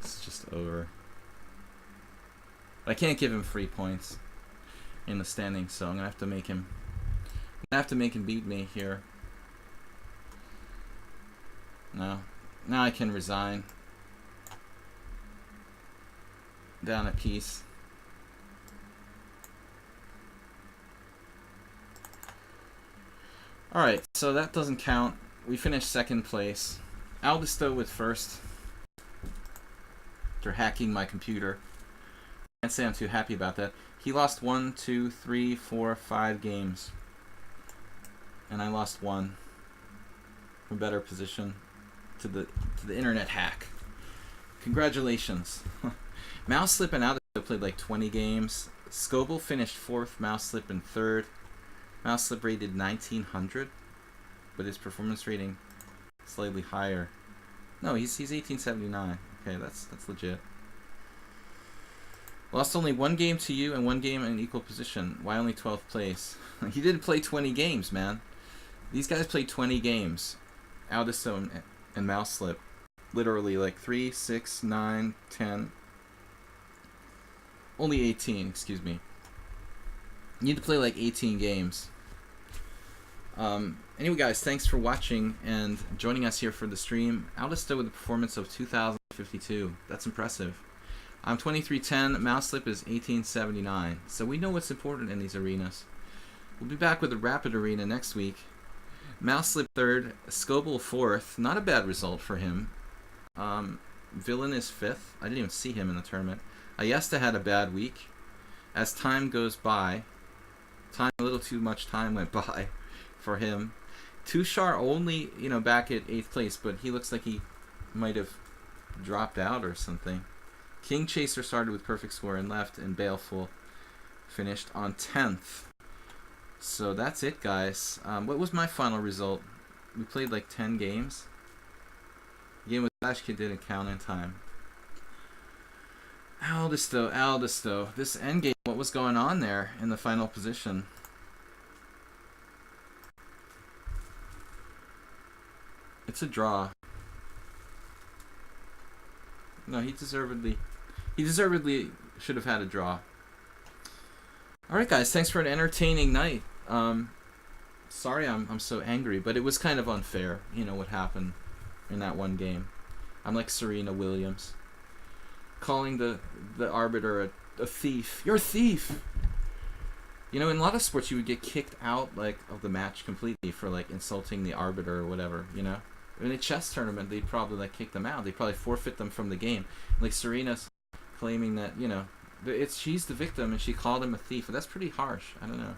It's just over. But I can't give him free points in the standing, so I'm gonna have to make him beat me here. No. Now I can resign. Down a piece. Alright, so that doesn't count. We finished second place. Aldisto with first. After hacking my computer. Can't say I'm too happy about that. He lost 1, 2, 3, 4, 5 games. And I lost 1. A better position to the internet hack. Congratulations. Mouseslip and Aldisto played like 20 games. Scoble finished 4th, Mouseslip in 3rd. Mouseslip rated 1900, but his performance rating slightly higher. No, he's 1879. Okay, that's legit. Lost only 1 game to you and 1 game in equal position. Why only 12th place? He didn't play 20 games, man. These guys played 20 games. Aldisto and Mouseslip. Literally like 3, 6, 9, 10. Only 18, excuse me. You need to play like 18 games. Anyway, guys, thanks for watching and joining us here for the stream. Aldisto with a performance of 2,052. That's impressive. I'm 2310. Mouseslip is 1879. So we know what's important in these arenas. We'll be back with a rapid arena next week. Mouseslip 3rd. Scoble 4th. Not a bad result for him. Villain is 5th. I didn't even see him in the tournament. Ayesta had a bad week. As time goes by, a little too much time went by for him. Tushar only, back at 8th place, but he looks like he might have dropped out or something. King Chaser started with perfect score and left, and Baleful finished on 10th. So that's it, guys. What was my final result? We played like 10 games. The game with Clash Kid didn't count in time. Aldisto. This endgame, what was going on there in the final position? It's a draw. No, he deservedly should have had a draw. Alright, guys, thanks for an entertaining night. Sorry I'm so angry, but it was kind of unfair, what happened in that one game. I'm like Serena Williams. Calling the arbiter a thief. You're a thief! In a lot of sports you would get kicked out of the match completely for insulting the arbiter or whatever, In a chess tournament they'd probably kick them out. They'd probably forfeit them from the game. Like Serena's claiming that, she's the victim and she called him a thief. But that's pretty harsh. I don't know.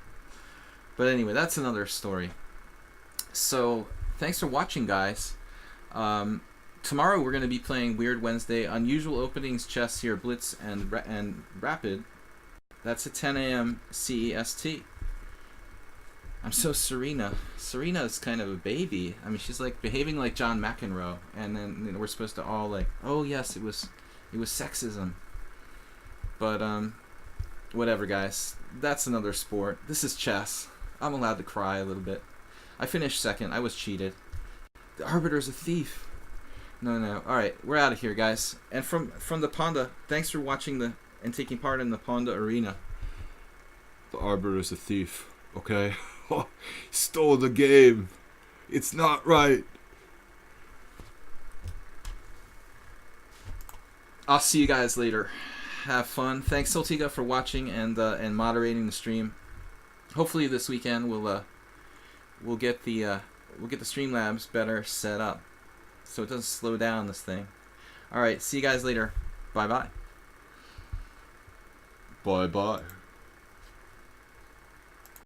But anyway, that's another story. So, thanks for watching, guys. Tomorrow we're going to be playing Weird Wednesday, Unusual Openings Chess here, Blitz and Rapid. That's at 10 a.m. CEST. I'm so Serena. Serena is kind of a baby. I mean, she's behaving like John McEnroe, and then we're supposed to all oh yes, it was sexism. But whatever, guys. That's another sport. This is chess. I'm allowed to cry a little bit. I finished second. I was cheated. The arbiter's a thief. No. All right, we're out of here, guys. And from the PAWNDA, thanks for watching and taking part in the PAWNDA arena. The arbiter's a thief. Okay. Stole the game. It's not right. I'll see you guys later. Have fun. Thanks, Soltiga, for watching and moderating the stream. Hopefully this weekend we'll get the Streamlabs better set up, so it doesn't slow down this thing. All right, see you guys later. Bye bye. Bye bye.